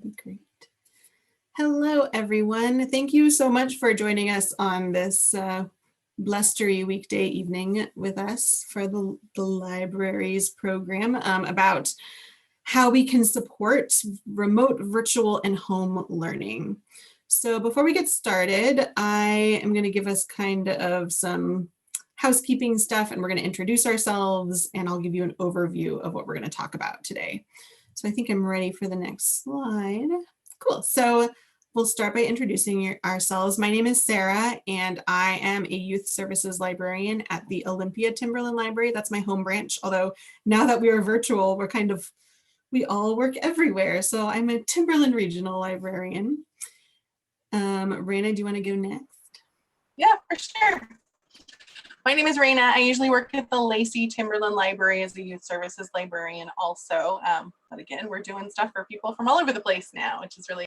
Great. Hello, everyone. Thank you so much for joining us on this blustery weekday evening with us for the library's program about how we can support remote, virtual, and home learning. So before we get started, I am going to give us kind of some housekeeping stuff, and we're going to introduce ourselves, and I'll give you an overview of what we're going to talk about today. So I think I'm ready for the next slide. Cool. So we'll start by introducing ourselves. My name is Sarah, and I am a youth services librarian at the Olympia Timberland Library. That's my home branch, although now that we are virtual, we all work everywhere. So I'm a Timberland regional librarian. Raina, do you want to go next? Yeah, for sure. My name is Raina. I usually work at the Lacey Timberland Library as a youth services librarian also. But again, we're doing stuff for people from all over the place now, which is really.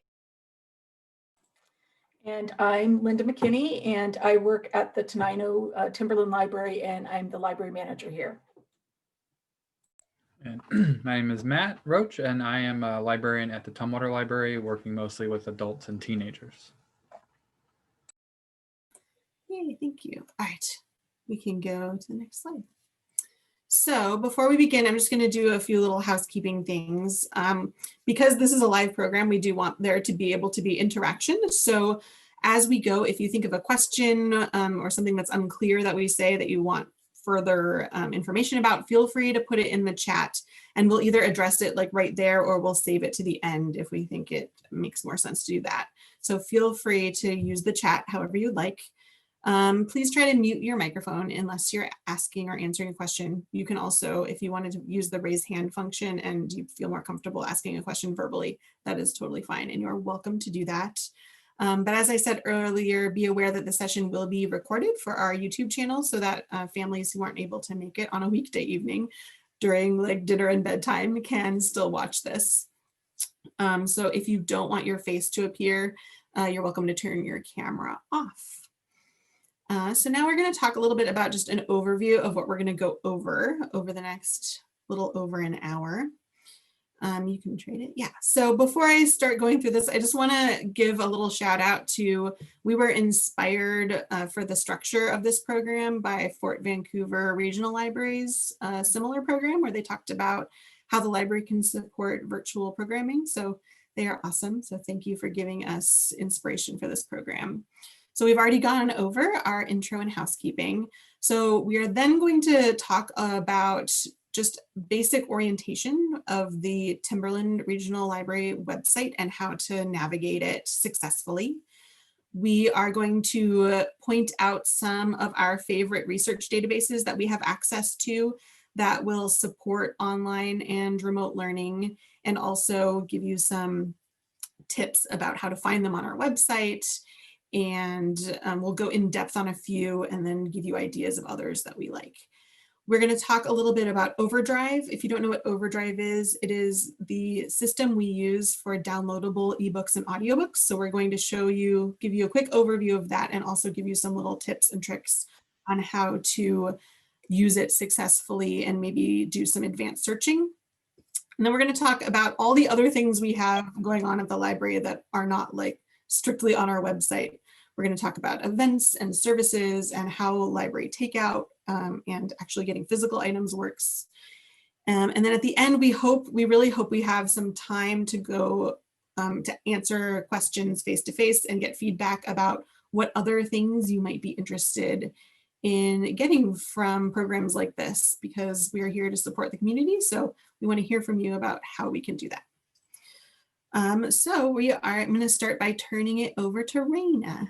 And I'm Linda McKinney, and I work at the Tenino Timberland Library, and I'm the library manager here. And my name is Matt Roach, and I am a librarian at the Tumwater Library, working mostly with adults and teenagers. Yay, thank you. All right, we can go to the next slide. So before we begin, I'm just going to do a few little housekeeping things. Because this is a live program, we do want there to be able to be interaction. So as we go, if you think of a question or something that's unclear that we say that you want further information about, feel free to put it in the chat, and we'll either address it like right there, or we'll save it to the end if we think it makes more sense to do that. So feel free to use the chat however you'd like. Please try to mute your microphone unless you're asking or answering a question. You can also, if you wanted to use the raise hand function and you feel more comfortable asking a question verbally, that is totally fine, and you're welcome to do that. But as I said earlier, be aware that the session will be recorded for our YouTube channel so that families who aren't able to make it on a weekday evening during like dinner and bedtime can still watch this. So if you don't want your face to appear, you're welcome to turn your camera off. So now we're going to talk a little bit about just an overview of what we're going to go over the next little over an hour. You can trade it. Yeah. So before I start going through this, I just want to give a little shout out to, we were inspired for the structure of this program by Fort Vancouver Regional Library's similar program where they talked about how the library can support virtual programming. So they are awesome. So thank you for giving us inspiration for this program. So we've already gone over our intro and housekeeping. So we are then going to talk about just basic orientation of the Timberland Regional Library website and how to navigate it successfully. We are going to point out some of our favorite research databases that we have access to that will support online and remote learning, and also give you some tips about how to find them on our website. And we'll go in depth on a few and then give you ideas of others that we like. We're going to talk a little bit about Overdrive. If you don't know what Overdrive is, it is the system we use for downloadable ebooks and audiobooks. So we're going to give you a quick overview of that, and also give you some little tips and tricks on how to use it successfully and maybe do some advanced searching. And then we're going to talk about all the other things we have going on at the library that are not like strictly on our website. We're going to talk about events and services and how library takeout and actually getting physical items works. And then at the end, we really hope we have some time to go to answer questions face-to-face and get feedback about what other things you might be interested in getting from programs like this, because we are here to support the community. So we want to hear from you about how we can do that. I'm going to start by turning it over to Raina.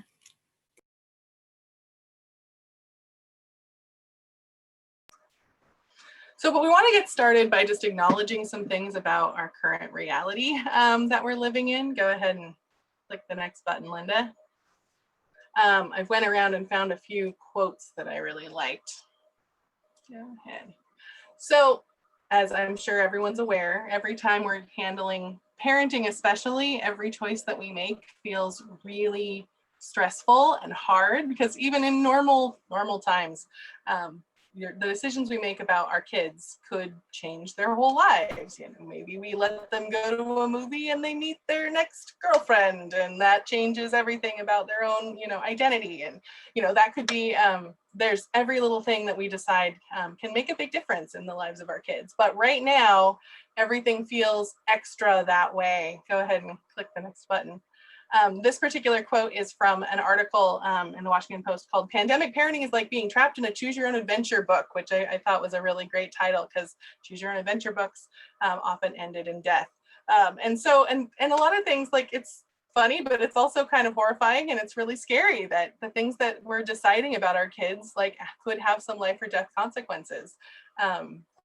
But we want to get started by just acknowledging some things about our current reality that we're living in. Go ahead and click the next button, Linda. I went around and found a few quotes that I really liked. Go ahead. So, as I'm sure everyone's aware, every time we're handling parenting, especially, every choice that we make feels really stressful and hard, because even in normal times, the decisions we make about our kids could change their whole lives. You know, maybe we let them go to a movie and they meet their next girlfriend, and that changes everything about their own, you know, identity. And, you know, that could be, there's every little thing that we decide can make a big difference in the lives of our kids. But right now, everything feels extra that way. Go ahead and click the next button. This particular quote is from an article in the Washington Post called "Pandemic Parenting is Like Being Trapped in a Choose Your Own Adventure Book," which I thought was a really great title, because choose your own adventure books often ended in death. And a lot of things, like, it's funny, but it's also kind of horrifying, and it's really scary that the things that we're deciding about our kids, like, could have some life or death consequences.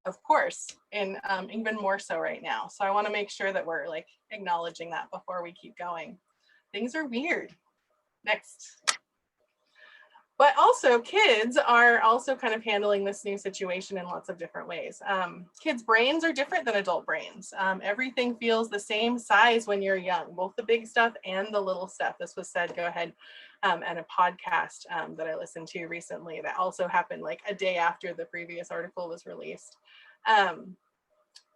Of course, and even more so right now. So I want to make sure that we're, like, acknowledging that before we keep going. Things are weird. Next. But also, kids are also kind of handling this new situation in lots of different ways. Kids' brains are different than adult brains. Everything feels the same size when you're young, both the big stuff and the little stuff. This was said, go ahead, at a podcast that I listened to recently that also happened like a day after the previous article was released.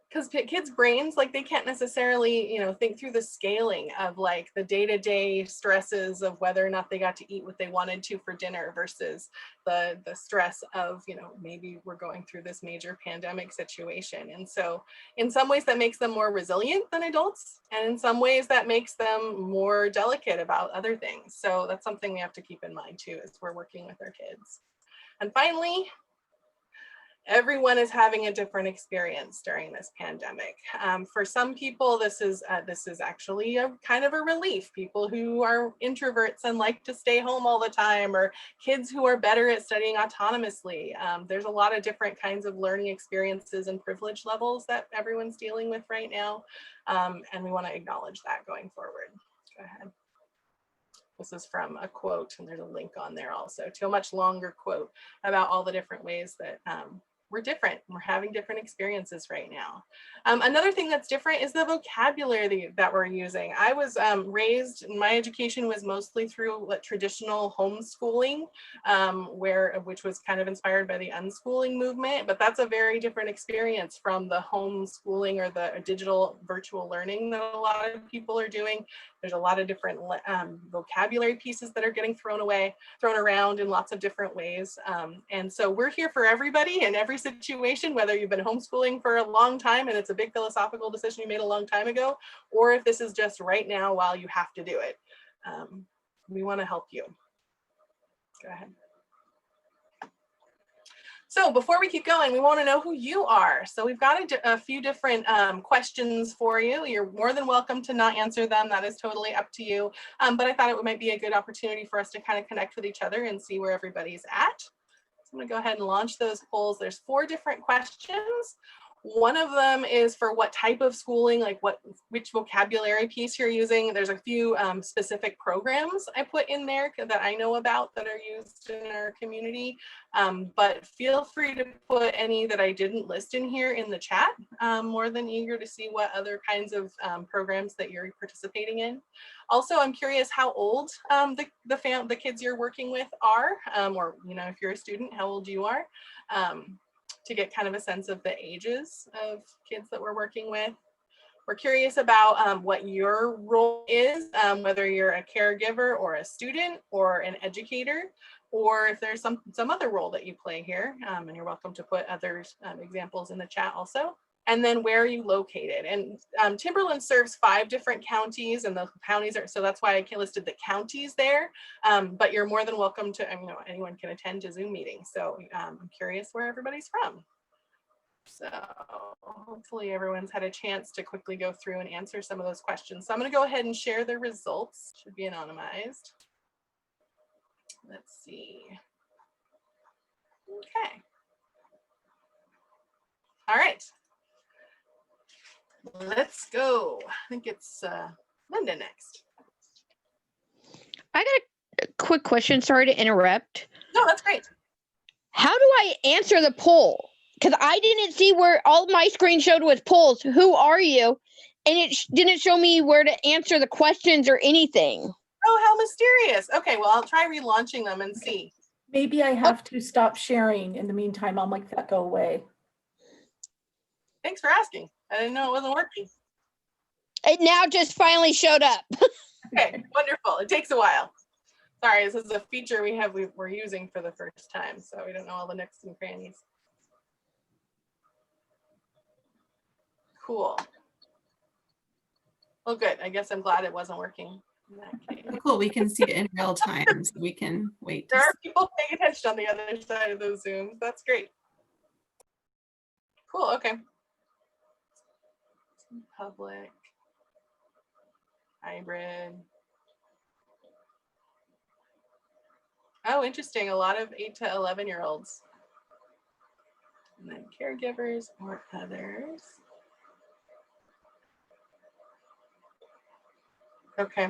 Because kids' brains, like, they can't necessarily, you know, think through the scaling of, like, the day-to-day stresses of whether or not they got to eat what they wanted to for dinner versus the stress of, you know, maybe we're going through this major pandemic situation. And so in some ways that makes them more resilient than adults, and in some ways that makes them more delicate about other things. So that's something we have to keep in mind too as we're working with our kids. And finally, everyone is having a different experience during this pandemic. For some people, this is actually a kind of a relief. People who are introverts and like to stay home all the time, or kids who are better at studying autonomously. There's a lot of different kinds of learning experiences and privilege levels that everyone's dealing with right now. And we want to acknowledge that going forward. Go ahead. This is from a quote, and there's a link on there also to a much longer quote about all the different ways that we're different. We're having different experiences right now. Another thing that's different is the vocabulary that we're using. I was raised, my education was mostly through traditional homeschooling, which was kind of inspired by the unschooling movement, but that's a very different experience from the homeschooling or the digital virtual learning that a lot of people are doing. There's a lot of different vocabulary pieces that are getting thrown around in lots of different ways. And so we're here for everybody in every situation, whether you've been homeschooling for a long time and it's a big philosophical decision you made a long time ago, or if this is just right now while you have to do it. We want to help you. Go ahead. So before we keep going, we want to know who you are. So we've got a few different questions for you. You're more than welcome to not answer them. That is totally up to you. But I thought it might be a good opportunity for us to kind of connect with each other and see where everybody's at. So I'm going to go ahead and launch those polls. There's 4 different questions. One of them is for what type of schooling, like which vocabulary piece you're using. There's a few specific programs I put in there that I know about that are used in our community. But feel free to put any that I didn't list in here in the chat. More than eager to see what other kinds of programs that you're participating in. Also, I'm curious how old the kids you're working with are, or, you know, if you're a student, how old you are. To get kind of a sense of the ages of kids that we're working with. We're curious about what your role is, whether you're a caregiver or a student or an educator, or if there's some other role that you play here, and you're welcome to put other examples in the chat also. And then where are you located? And Timberland serves 5 different counties, and the counties are, so that's why I listed the counties there. But you're more than welcome to, you know, anyone can attend a Zoom meeting. So I'm curious where everybody's from. So hopefully everyone's had a chance to quickly go through and answer some of those questions. So I'm going to go ahead and share the results. Should be anonymized. Let's see. Okay. All right. Let's go. I think it's Linda next. I got a quick question. Sorry to interrupt. No, that's great. How do I answer the poll? Because I didn't see where all my screen showed was polls. Who are you? And it didn't show me where to answer the questions or anything. Oh, how mysterious. Okay, well, I'll try relaunching them and see. Maybe I have to stop sharing. In the meantime, I'll make that go away. Thanks for asking. I didn't know it wasn't working. It now just finally showed up. Okay, wonderful. It takes a while. Sorry, this is a feature we're using for the first time, so we don't know all the nooks and crannies. Cool. Well, good. I guess I'm glad it wasn't working in that case. Oh, cool. We can see it in real time, so we can wait. There are people paying attention on the other side of those Zooms. That's great. Cool. Okay. Public. Hybrid. Oh, interesting. A lot of 8 to 11-year-olds. And then caregivers or others. Okay.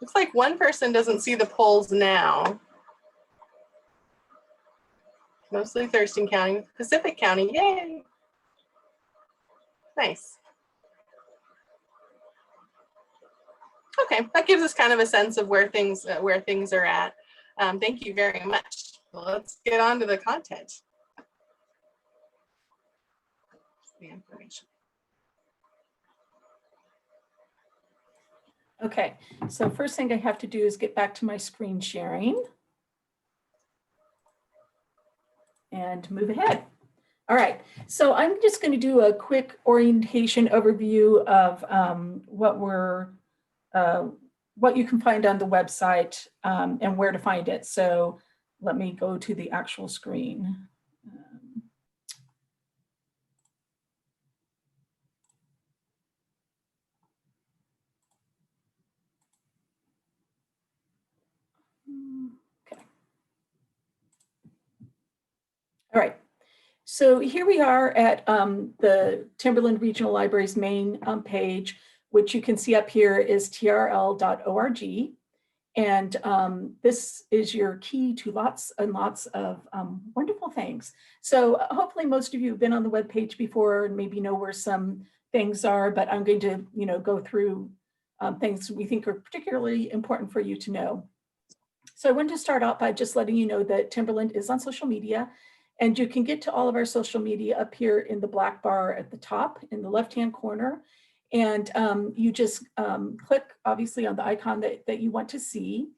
Looks like one person doesn't see the polls now. Mostly Thurston County, Pacific County, yay. Nice. Okay, that gives us kind of a sense of where things are at. Thank you very much. Well, let's get on to the content. The information. Okay, so first thing I have to do is get back to my screen sharing and move ahead. All right, so I'm just going to do a quick orientation overview of what you can find on the website and where to find it. So let me go to the actual screen. Okay. All right. So here we are at the Timberland Regional Library's main page, which you can see up here is trl.org. And this is your key to lots and lots of wonderful things. So hopefully most of you have been on the web page before and maybe know where some things are, but I'm going to go through things we think are particularly important for you to know. So I wanted to start out by just letting you know that Timberland is on social media, and you can get to all of our social media up here in the black bar at the top in the left-hand corner. And you just click, obviously, on the icon that you want to see.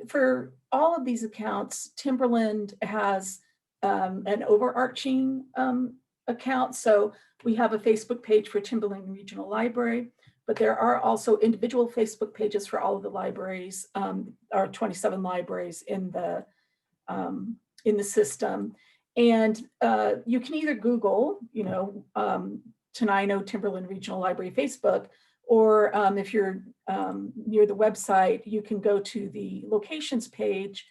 For all of these accounts, Timberland has an overarching account. So we have a Facebook page for Timberland Regional Library, but there are also individual Facebook pages for all of the libraries, our 27 libraries in the system. And you can either Google, Tenino Timberland Regional Library Facebook, or if you're near the website, you can go to the locations page,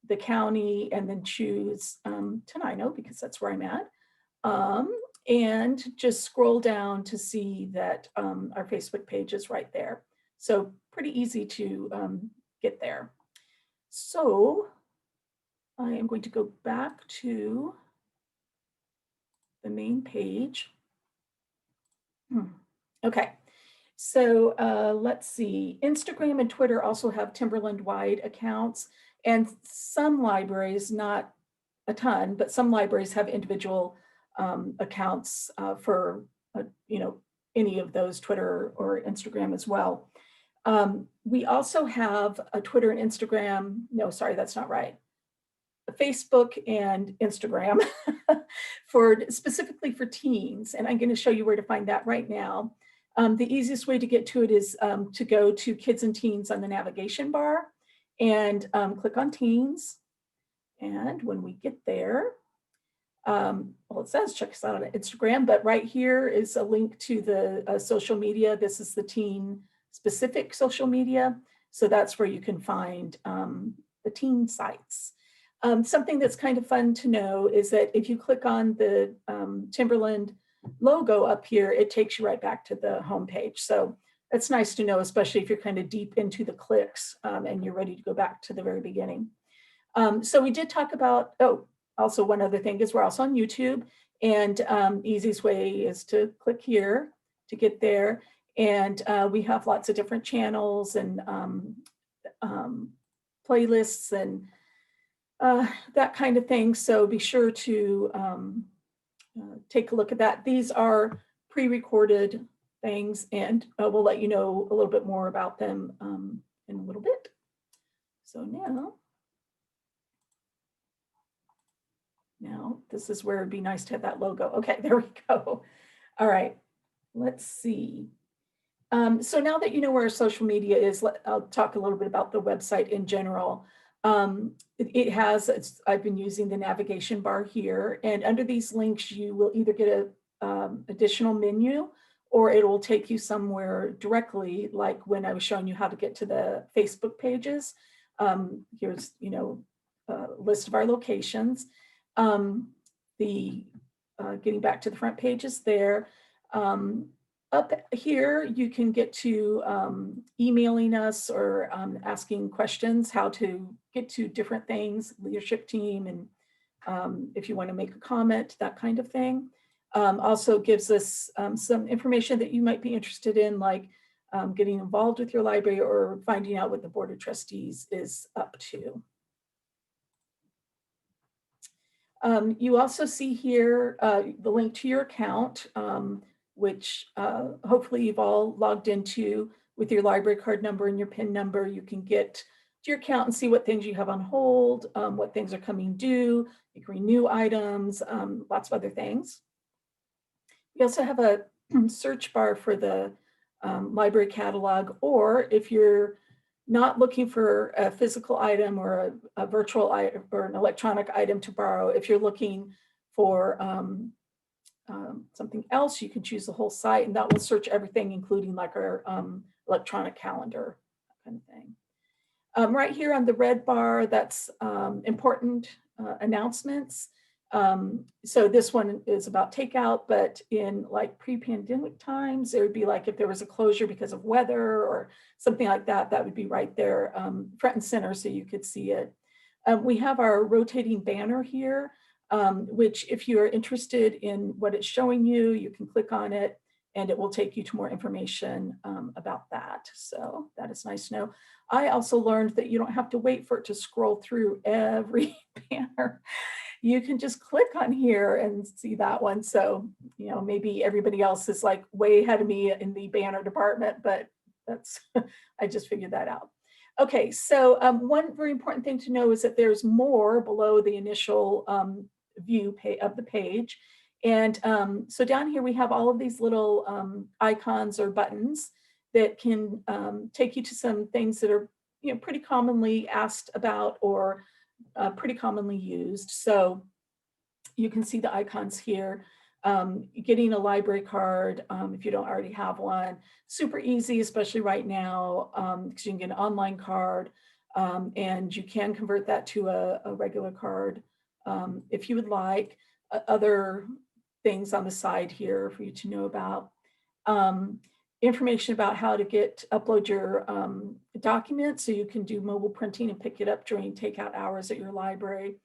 the county, and then choose Tenino, because that's where I'm at. And just scroll down to see that our Facebook page is right there. So pretty easy to get there. So I am going to go back to the main page. Okay, so let's see. Instagram and Twitter also have Timberland-wide accounts, and some libraries, not a ton, but some libraries have individual accounts for any of those, Twitter or Instagram as well. We also have a Twitter and Instagram. No, sorry, that's not right. Facebook and Instagram specifically for teens. And I'm going to show you where to find that right now. The easiest way to get to it is to go to Kids and Teens on the navigation bar and click on Teens. And when we get there, well, it says check us out on Instagram, but right here is a link to the social media. This is the teen specific social media. So that's where you can find the teen sites. Something that's kind of fun to know is that if you click on the Timberland logo up here, it takes you right back to the homepage. So that's nice to know, especially if you're kind of deep into the clicks and you're ready to go back to the very beginning. So we did talk about, also one other thing is we're also on YouTube, and easiest way is to click here to get there. And we have lots of different channels and playlists and that kind of thing. So be sure to take a look at that. These are pre-recorded things, and we'll let you know a little bit more about them in a little bit. So now this is where it'd be nice to have that logo. Okay, there we go. All right, let's see. So now that you know where our social media is, I'll talk a little bit about the website in general. I've been using the navigation bar here, and under these links, you will either get a additional menu, or it will take you somewhere directly, like when I was showing you how to get to the Facebook pages. Here's, a list of our locations. Getting back to the front pages there. Up here, you can get to emailing us or asking questions, how to get to different things, leadership team, and if you want to make a comment, that kind of thing. Also gives us some information that you might be interested in, like getting involved with your library or finding out what the Board of Trustees is up to. You also see here the link to your account, which hopefully you've all logged into with your library card number and your PIN number. You can get to your account and see what things you have on hold, what things are coming due, you can renew items, lots of other things. We also have a search bar for the library catalog, or if you're not looking for a physical item or a virtual item or an electronic item to borrow, if you're looking for something else, you can choose the whole site, and that will search everything, including like our electronic calendar, that kind of thing. Right here on the red bar, that's important announcements. So this one is about takeout, but in like pre-pandemic times, it would be like if there was a closure because of weather or something like that, that would be right there front and center so you could see it. We have our rotating banner here, which if you're interested in what it's showing you, you can click on it and it will take you to more information about that. So that is nice to know. I also learned that you don't have to wait for it to scroll through every banner. You can just click on here and see that one. So, maybe everybody else is like way ahead of me in the banner department, but that's, I just figured that out. Okay, so one very important thing to know is that there's more below the initial view of the page. And so down here, we have all of these little icons or buttons that can take you to some things that are pretty commonly asked about or pretty commonly used. So you can see the icons here. Getting a library card, if you don't already have one, super easy, especially right now, because you can get an online card and you can convert that to a regular card if you would like. Other things on the side here for you to know about. Information about how to upload your documents so you can do mobile printing and pick it up during takeout hours at your library.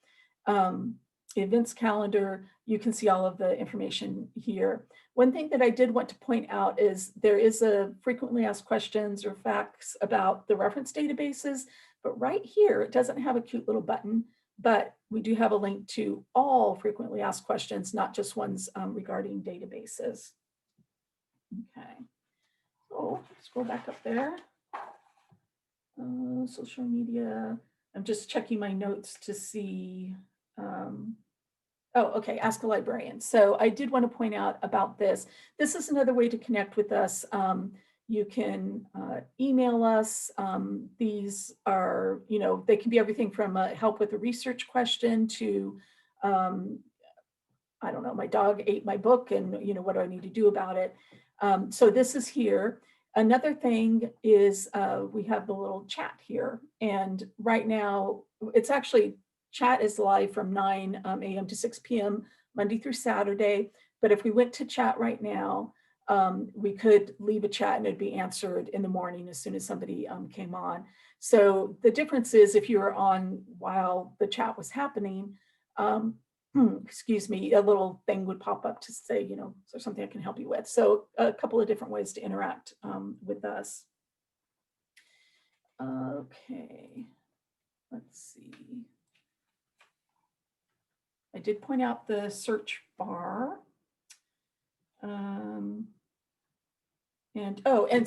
Events calendar, you can see all of the information here. One thing that I did want to point out is there is a frequently asked questions or facts about the reference databases, but right here, it doesn't have a cute little button, but we do have a link to all frequently asked questions, not just ones regarding databases. Okay. So scroll back up there. Social media. I'm just checking my notes to see. Oh, okay, Ask a Librarian. So I did want to point out about this. This is another way to connect with us. You can email us. These are, they can be everything from help with a research question to, I don't know, my dog ate my book and, what do I need to do about it? So this is here. Another thing is we have the little chat here. And right now, it's actually, chat is live from 9 a.m. to 6 p.m. Monday through Saturday. But if we went to chat right now, we could leave a chat and it'd be answered in the morning as soon as somebody came on. So the difference is if you were on while the chat was happening, excuse me, a little thing would pop up to say, is there something I can help you with? So a couple of different ways to interact with us. Okay, let's see. I did point out the search bar. And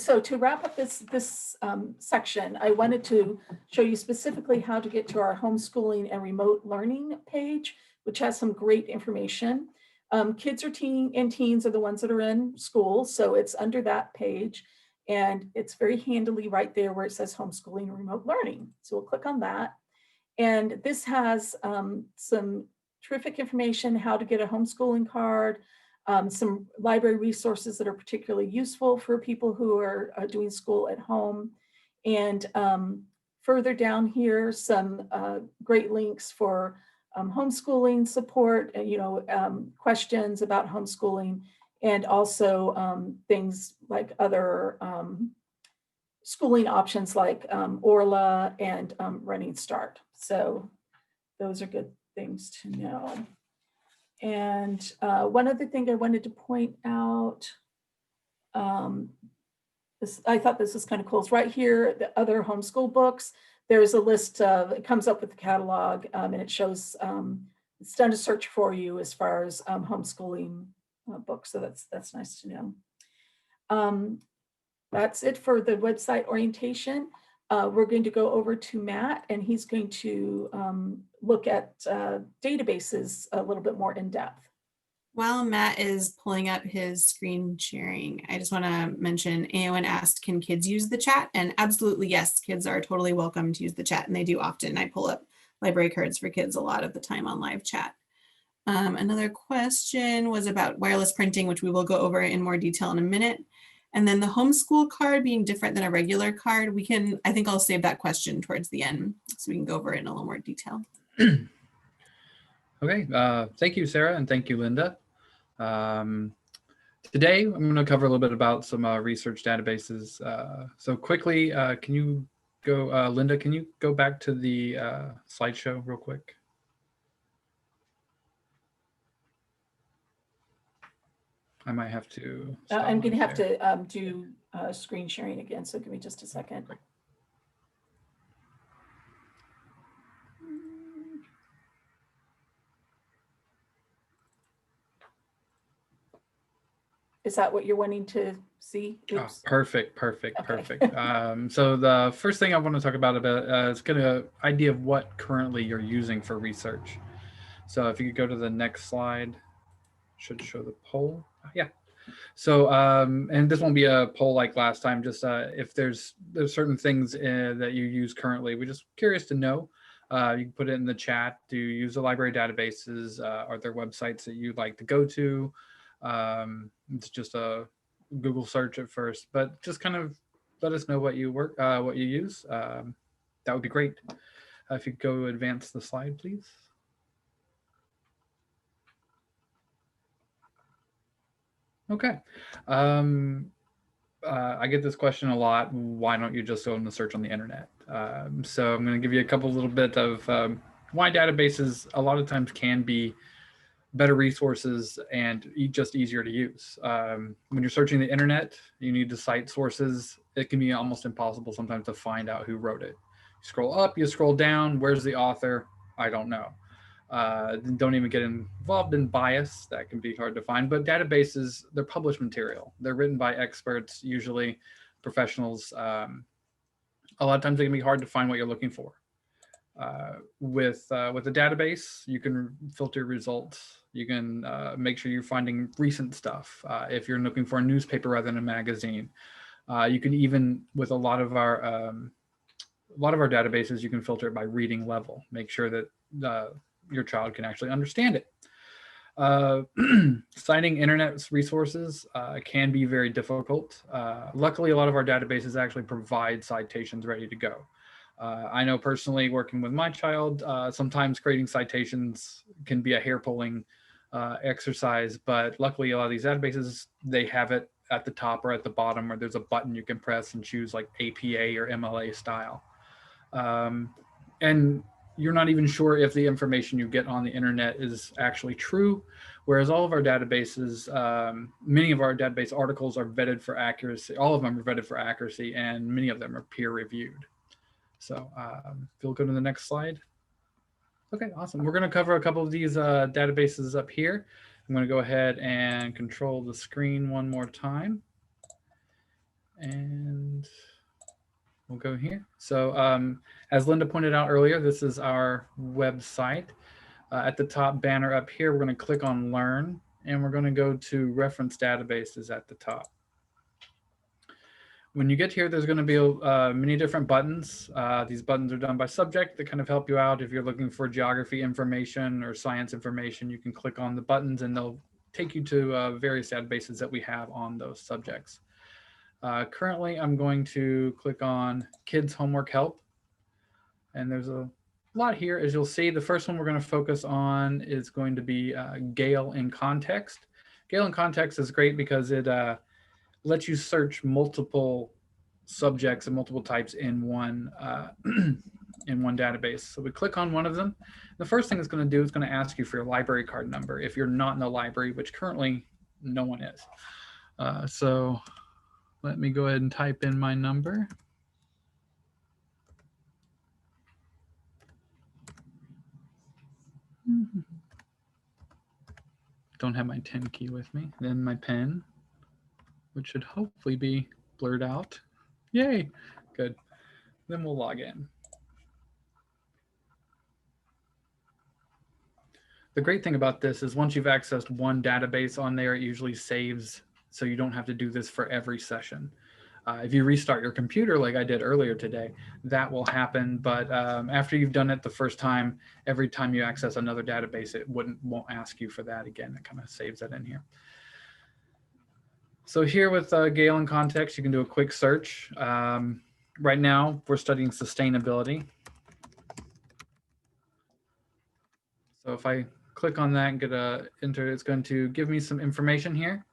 so to wrap up this section, I wanted to show you specifically how to get to our homeschooling and remote learning page, which has some great information. Kids and teens are the ones that are in school, so it's under that page, and it's very handily right there where it says homeschooling and remote learning. So we'll click on that, and this has some terrific information, how to get a homeschooling card, some library resources that are particularly useful for people who are doing school at home. And further down here, some great links for homeschooling support, questions about homeschooling, and also things like other schooling options like Orla and Running Start. So those are good things to know. And one other thing I wanted to point out, I thought this was kind of cool. It's right here, the other homeschool books. There's a list of, it comes up with the catalog, and it shows, it's done a search for you as far as homeschooling books. So that's nice to know. That's it for the website orientation. We're going to go over to Matt, and he's going to look at databases a little bit more in depth. While Matt is pulling up his screen sharing, I just want to mention Aowen asked, can kids use the chat? And absolutely, yes, kids are totally welcome to use the chat, and they do often. I pull up library cards for kids a lot of the time on live chat. Another question was about wireless printing, which we will go over in more detail in a minute. And then the homeschool card being different than a regular card, I think I'll save that question towards the end so we can go over it in a little more detail. Okay, thank you, Sarah, and thank you, Linda. Today, I'm going to cover a little bit about some research databases. So quickly, can you go, Linda, can you go back to the slideshow real quick? I might have to. I'm going to have to do screen sharing again, so give me just a second. Great. Is that what you're wanting to see? Oh, perfect. Okay. So the first thing I want to talk about is kind of idea of what currently you're using for research. So if you could go to the next slide, should show the poll. Yeah. So, and this won't be a poll like last time, just if there's certain things that you use currently, we're just curious to know. You can put it in the chat. Do you use the library databases? Are there websites that you'd like to go to? It's just a Google search at first, but just kind of let us know what you use. That would be great. If you could go advance the slide, please. Okay. I get this question a lot. Why don't you just go and search on the internet? So I'm going to give you a couple little bit of why databases a lot of times can be better resources and just easier to use. When you're searching the internet, you need to cite sources. It can be almost impossible sometimes to find out who wrote it. You scroll up, you scroll down. Where's the author? I don't know. Don't even get involved in bias. That can be hard to find, but databases, they're published material. They're written by experts, usually professionals. A lot of times they can be hard to find what you're looking for. With a database, you can filter results. You can make sure you're finding recent stuff. If you're looking for a newspaper rather than a magazine, you can even, with a lot of our databases, you can filter it by reading level. Make sure that your child can actually understand it. Citing internet resources can be very difficult. Luckily, a lot of our databases actually provide citations ready to go. I know personally, working with my child, sometimes creating citations can be a hair-pulling exercise, but luckily a lot of these databases, they have it at the top or at the bottom, or there's a button you can press and choose like APA or MLA style. And you're not even sure if the information you get on the internet is actually true, whereas all of our databases, many of our database articles are vetted for accuracy. All of them are vetted for accuracy, and many of them are peer reviewed. So if you'll go to the next slide. Okay, awesome. We're going to cover a couple of these databases up here. I'm going to go ahead and control the screen one more time. And we'll go here. So as Linda pointed out earlier, this is our website. At the top banner up here, we're going to click on Learn, and we're going to go to Reference Databases at the top. When you get here, there's going to be many different buttons. These buttons are done by subject that kind of help you out. If you're looking for geography information or science information, you can click on the buttons and they'll take you to various databases that we have on those subjects. Currently, I'm going to click on Kids Homework Help. And there's a lot here. As you'll see, the first one we're going to focus on is going to be Gale in Context. Gale in Context is great because it lets you search multiple subjects and multiple types in one in one database. So we click on one of them. The first thing it's going to do is going to ask you for your library card number if you're not in the library, which currently no one is. So let me go ahead and type in my number. Don't have my 10 key with me. Then my pen, which should hopefully be blurred out. Yay, good. Then we'll log in. The great thing about this is once you've accessed one database on there, it usually saves, so you don't have to do this for every session. If you restart your computer like I did earlier today, that will happen. But after you've done it the first time, every time you access another database, it won't ask you for that again. It kind of saves that in here. So here with Gale in Context, you can do a quick search. Right now, we're studying sustainability. So if I click on that and get a enter, it's going to give me some information here.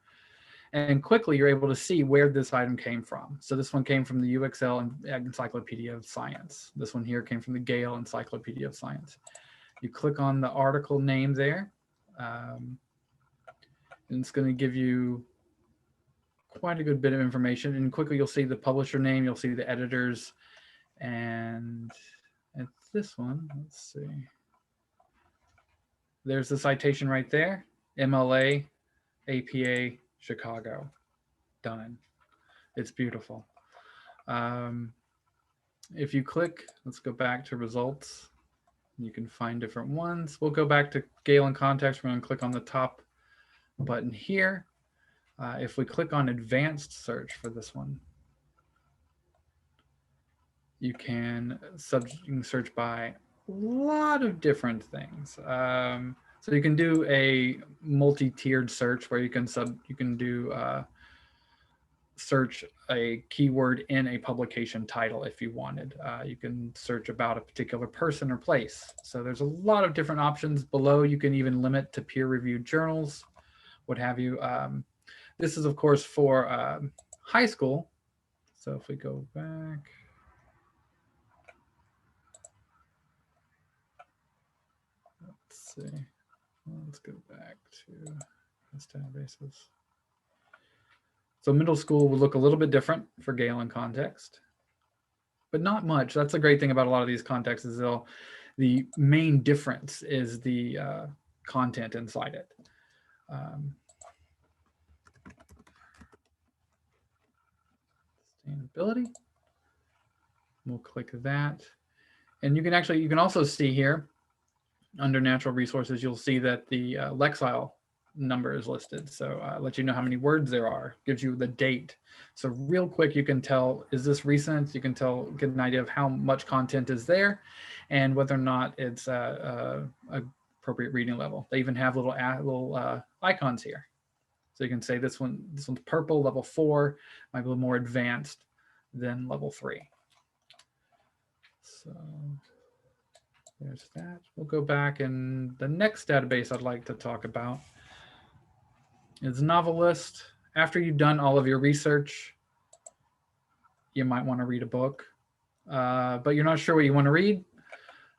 And quickly, you're able to see where this item came from. So this one came from the UXL Encyclopedia of Science. This one here came from the Gale Encyclopedia of Science. You click on the article name there, and it's going to give you quite a good bit of information. And quickly, you'll see the publisher name, you'll see the editors, and at this one, let's see. There's the citation right there, MLA, APA, Chicago, done. It's beautiful. If you click, let's go back to results. You can find different ones. We'll go back to Gale in Context. We're going to click on the top button here. If we click on advanced search for this one, you can search by a lot of different things. So you can do a multi-tiered search where you can do search a keyword in a publication title if you wanted. You can search about a particular person or place. So there's a lot of different options below. You can even limit to peer-reviewed journals, what have you. This is, of course, for high school. So if we go back. Let's see. Let's go back to this databases. So middle school will look a little bit different for Gale in Context, but not much. That's the great thing about a lot of these contexts is the main difference is the content inside it. Sustainability. We'll click that. And you can also see here under natural resources, you'll see that the Lexile number is listed. So let you know how many words there are, gives you the date. So real quick, you can tell, is this recent? You can get an idea of how much content is there and whether or not it's a appropriate reading level. They even have little icons here. So you can say this one's purple, level 4, might be a little more advanced than level 3. So there's that. We'll go back, and the next database I'd like to talk about is Novelist. After you've done all of your research, you might want to read a book, but you're not sure what you want to read.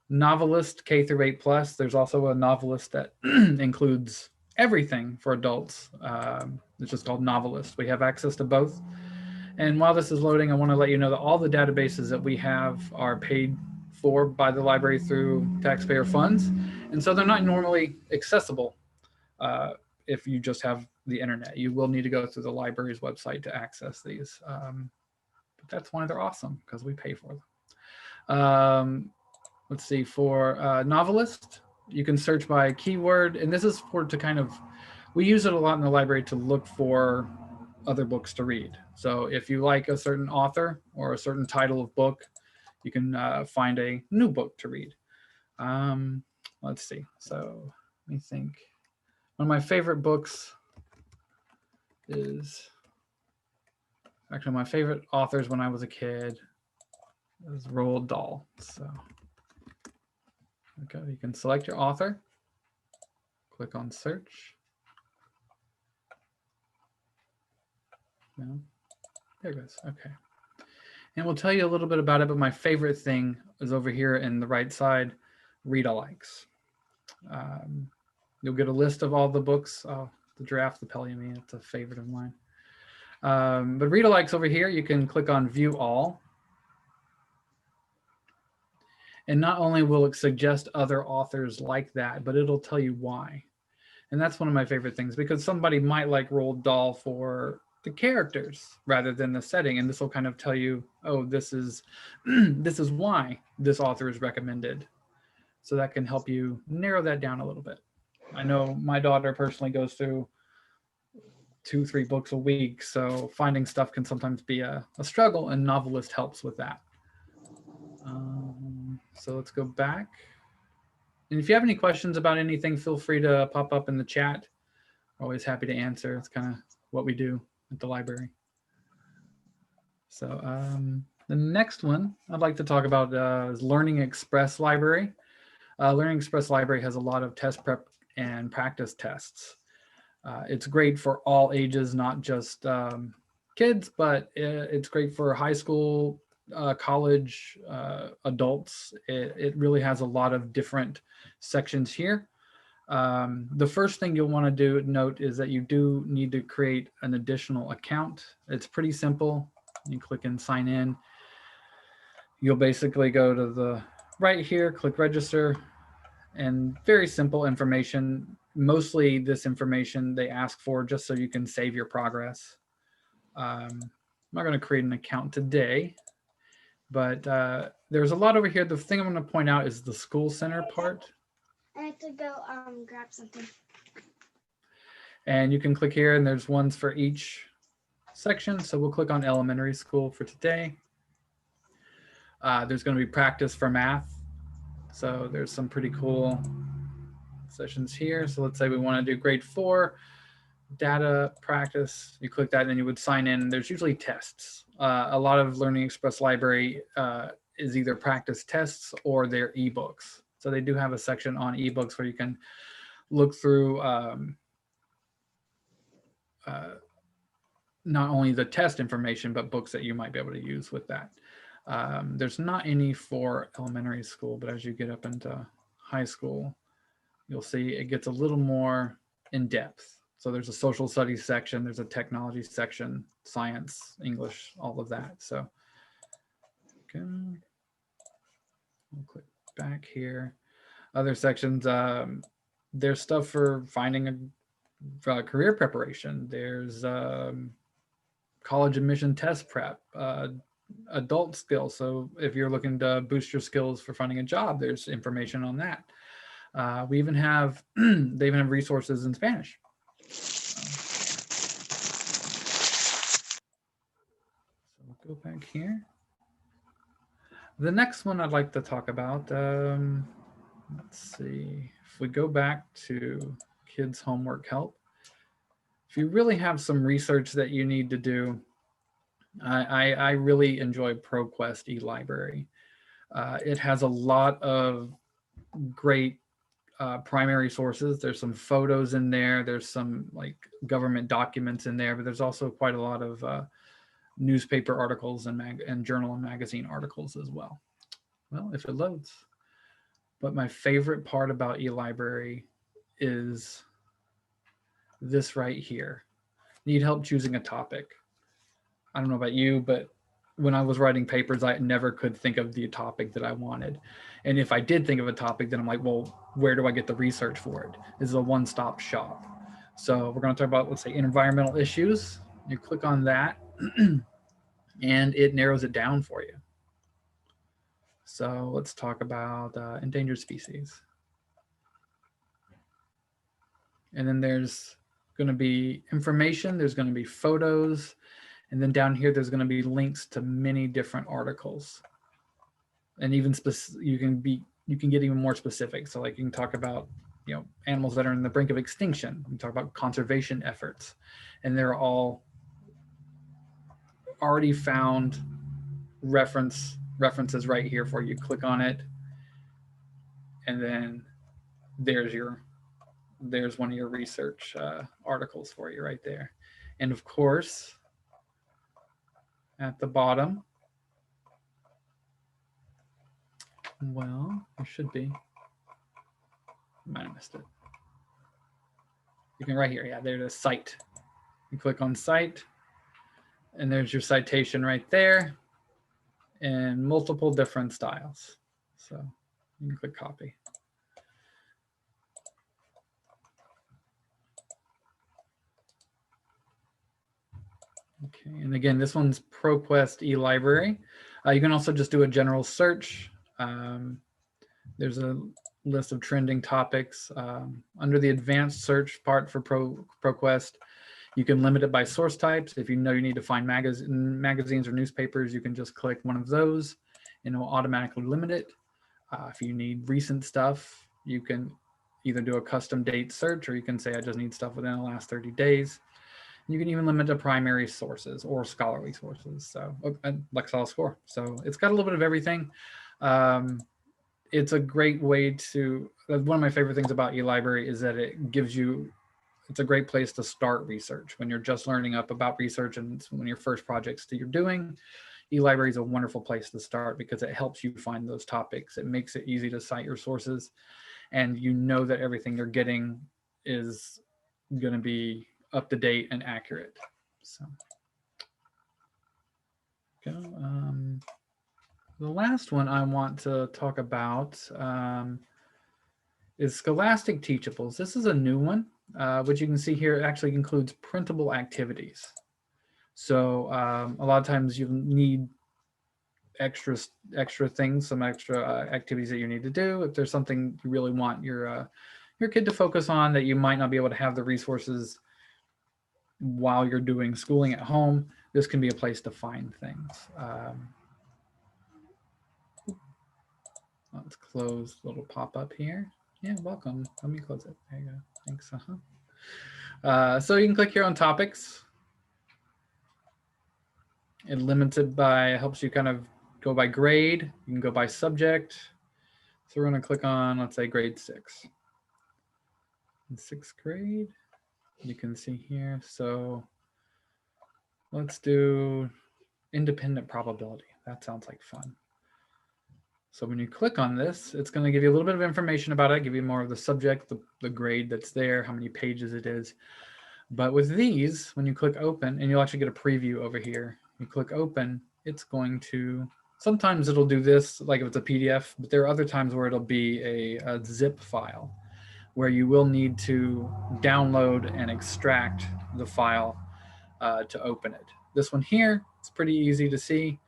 Novelist K through 8+. There's also a Novelist that includes everything for adults. It's just called Novelist. We have access to both. And while this is loading, I want to let you know that all the databases that we have are paid for by the library through taxpayer funds. And so they're not normally accessible if you just have the internet. You will need to go through the library's website to access these. But that's why they're awesome, because we pay for them. Let's see, for novelist, you can search by keyword, and this is to kind of, we use it a lot in the library to look for other books to read. So if you like a certain author or a certain title of book, you can find a new book to read. Let's see, so let me think. One of my favorite books is, actually my favorite authors when I was a kid is Roald Dahl. So okay, you can select your author, click on search. No, there it goes, okay. And we'll tell you a little bit about it, but my favorite thing is over here in the right side, read-alikes. You'll get a list of all the books. Oh, the Giraffe, the Pelion, it's a favorite of mine. But read-alikes over here, you can click on View All. And not only will it suggest other authors like that, but it'll tell you why. And that's one of my favorite things, because somebody might like Roald Dahl for the characters rather than the setting. And this will kind of tell you, oh, this is this is why this author is recommended. So that can help you narrow that down a little bit. I know my daughter personally goes through 2-3 books a week, so finding stuff can sometimes be a struggle, and Novelist helps with that. So let's go back. And if you have any questions about anything, feel free to pop up in the chat. We're always happy to answer. It's kind of what we do at the library. So the next one I'd like to talk about is Learning Express Library. Learning Express Library has a lot of test prep and practice tests. It's great for all ages, not just kids, but it's great for high school, college, adults. It really has a lot of different sections here. The first thing you'll want to note is that you do need to create an additional account. It's pretty simple. You click and sign in. You'll basically go to the right here, click register, and very simple information. Mostly this information they ask for just so you can save your progress. I'm not going to create an account today, but there's a lot over here. The thing I'm going to point out is the school center part. I have to go grab something. And you can click here, and there's ones for each section. So we'll click on elementary school for today. There's going to be practice for math. So there's some pretty cool sessions here. So let's say we want to do grade 4, data practice. You click that and then you would sign in. There's usually tests. A lot of Learning Express Library is either practice tests or their ebooks. So they do have a section on ebooks where you can look through not only the test information, but books that you might be able to use with that. There's not any for elementary school, but as you get up into high school, you'll see it gets a little more in depth. So there's a social studies section, there's a technology section, science, English, all of that. So okay, we'll click back here. Other sections, there's stuff for finding a career preparation. There's college admission test prep, adult skills. So if you're looking to boost your skills for finding a job, there's information on that. We even have, they even have resources in Spanish. So we'll go back here. The next one I'd like to talk about, let's see, if we go back to kids' homework help, if you really have some research that you need to do, I really enjoy ProQuest eLibrary. It has a lot of great primary sources. There's some photos in there. There's some like government documents in there, but there's also quite a lot of newspaper articles and journal and magazine articles as well. Well, if it loads. But my favorite part about eLibrary is this right here. Need help choosing a topic. I don't know about you, but when I was writing papers, I never could think of the topic that I wanted. And if I did think of a topic, then I'm like, well, where do I get the research for it? This is a one-stop shop. So we're going to talk about, let's say, environmental issues. You click on that and it narrows it down for you. So let's talk about endangered species. And then there's going to be information, there's going to be photos, and then down here there's going to be links to many different articles. And even you can get even more specific. So like you can talk about, you know, animals that are on the brink of extinction. You can talk about conservation efforts, and they're all already found references right here for you. Click on it, and then there's one of your research articles for you right there. And of course, at the bottom, well, there should be. Might have missed it. You can right here, yeah, there's a cite. You click on cite, and there's your citation right there in multiple different styles. So you can click copy. Okay, and again, this one's ProQuest eLibrary. You can also just do a general search. There's a list of trending topics. Under the advanced search part for ProQuest, you can limit it by source types. If you know you need to find magazines or newspapers, you can just click one of those and it will automatically limit it. If you need recent stuff, you can either do a custom date search, or you can say, I just need stuff within the last 30 days. You can even limit to primary sources or scholarly sources. So like solid score. So it's got a little bit of everything. It's a great way to, one of my favorite things about eLibrary is that it gives you, it's a great place to start research when you're just learning up about research and when your first projects that you're doing. eLibrary is a wonderful place to start because it helps you find those topics. It makes it easy to cite your sources, and you know that everything you're getting is going to be up to date and accurate. So the last one I want to talk about is Scholastic Teachables. This is a new one, which you can see here actually includes printable activities. So a lot of times you need extra things, some extra activities that you need to do. If there's something you really want your kid to focus on that you might not be able to have the resources while you're doing schooling at home, this can be a place to find things. Let's close the little pop-up here. Yeah, welcome. Let me close it. There you go. Thanks. So you can click here on topics. It limits it by, helps you kind of go by grade. You can go by subject. So we're going to click on, let's say, grade 6. In 6th grade, you can see here. So let's do independent probability. That sounds like fun. So when you click on this, it's going to give you a little bit of information about it, give you more of the subject, the grade that's there, how many pages it is. But with these, when you click open, and you'll actually get a preview over here, you click open, it's going to, sometimes it'll do this, like if it's a PDF, but there are other times where it'll be a zip file, where you will need to download and extract the file to open it. This one here, it's pretty easy to see.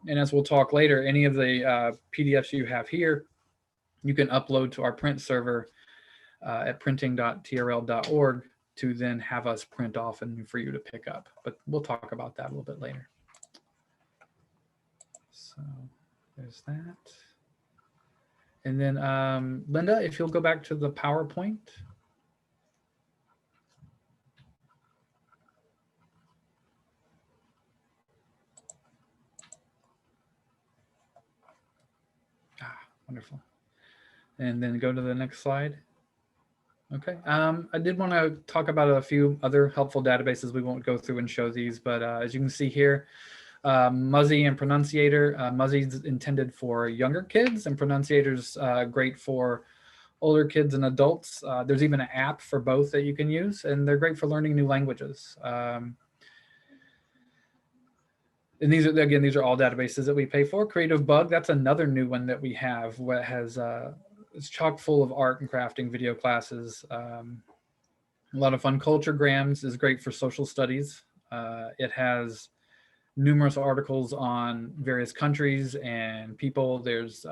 And as we'll talk later, any of the PDFs you have here, you can upload to our print server at printing.trl.org to then have us print off and for you to pick up. But we'll talk about that a little bit later. So there's that. And then Linda, if you'll go back to the PowerPoint. Wonderful. And then go to the next slide. Okay. I did want to talk about a few other helpful databases. We won't go through and show these, but as you can see here, Muzzy and Pronunciator. Muzzy's intended for younger kids, and Pronunciator's great for older kids and adults. There's even an app for both that you can use, and they're great for learning new languages. And these are all databases that we pay for. Creative Bug, that's another new one that we have. What has it's chock full of art and crafting video classes. A lot of fun. Culturegrams is great for social studies. It has numerous articles on various countries and people. There's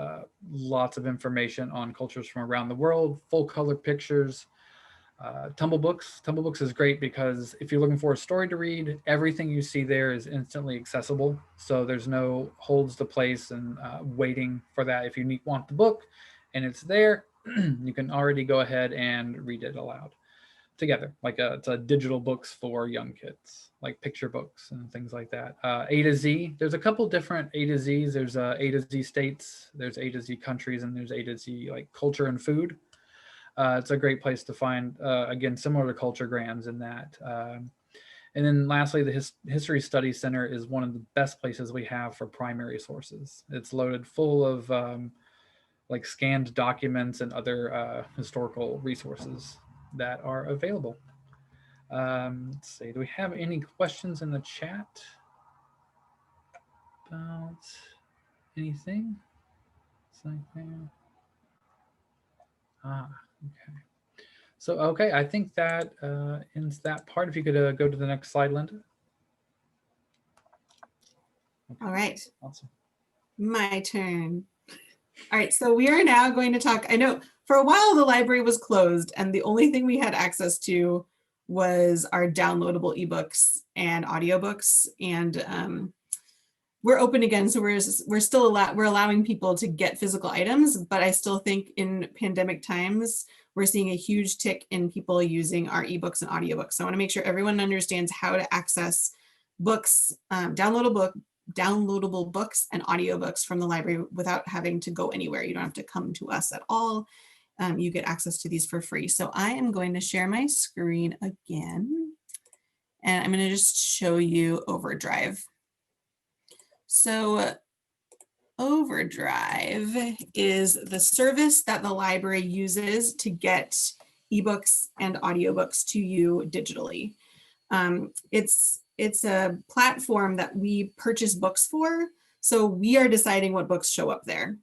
lots of information on cultures from around the world, full color pictures. Tumblebooks is great because if you're looking for a story to read, everything you see there is instantly accessible. So there's no holds to place and waiting for that. If you want the book and it's there, you can already go ahead and read it aloud together. Like it's a digital books for young kids, like picture books and things like that. A to Z, there's a couple different A to Zs. There's A to Z states, there's A to Z countries, and there's A to Z like culture and food. It's a great place to find, again, similar to Culturegrams in that. And then lastly, the History Study Center is one of the best places we have for primary sources. It's loaded full of like scanned documents and other historical resources that are available. Let's see, do we have any questions in the chat about anything? Something. Okay. So, okay, I think that ends that part. If you could go to the next slide, Linda. Okay. All right. Awesome. My turn. All right, so we are now going to talk. I know for a while the library was closed and the only thing we had access to was our downloadable ebooks and audiobooks, and we're open again, so we're still allowing people to get physical items, but I still think in pandemic times we're seeing a huge tick in people using our ebooks and audiobooks. So I want to make sure everyone understands how to access books, downloadable books and audiobooks from the library without having to go anywhere. You don't have to come to us at all. You get access to these for free. So I am going to share my screen again, and I'm going to just show you Overdrive. So Overdrive is the service that the library uses to get ebooks and audiobooks to you digitally. It's a platform that we purchase books for, so we are deciding what books show up there.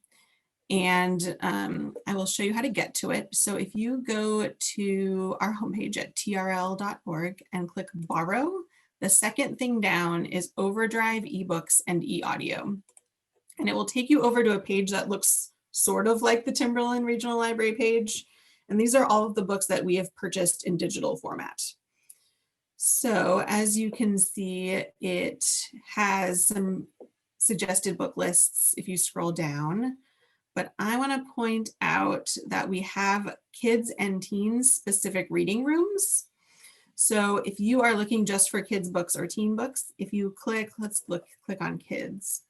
And I will show you how to get to it. So if you go to our homepage at trl.org and click Borrow, the second thing down is Overdrive eBooks and eAudio. And it will take you over to a page that looks sort of like the Timberland Regional Library page. And these are all of the books that we have purchased in digital format. So as you can see, it has some suggested book lists if you scroll down. But I want to point out that we have kids and teens specific reading rooms. So if you are looking just for kids books or teen books, if you click, click on kids.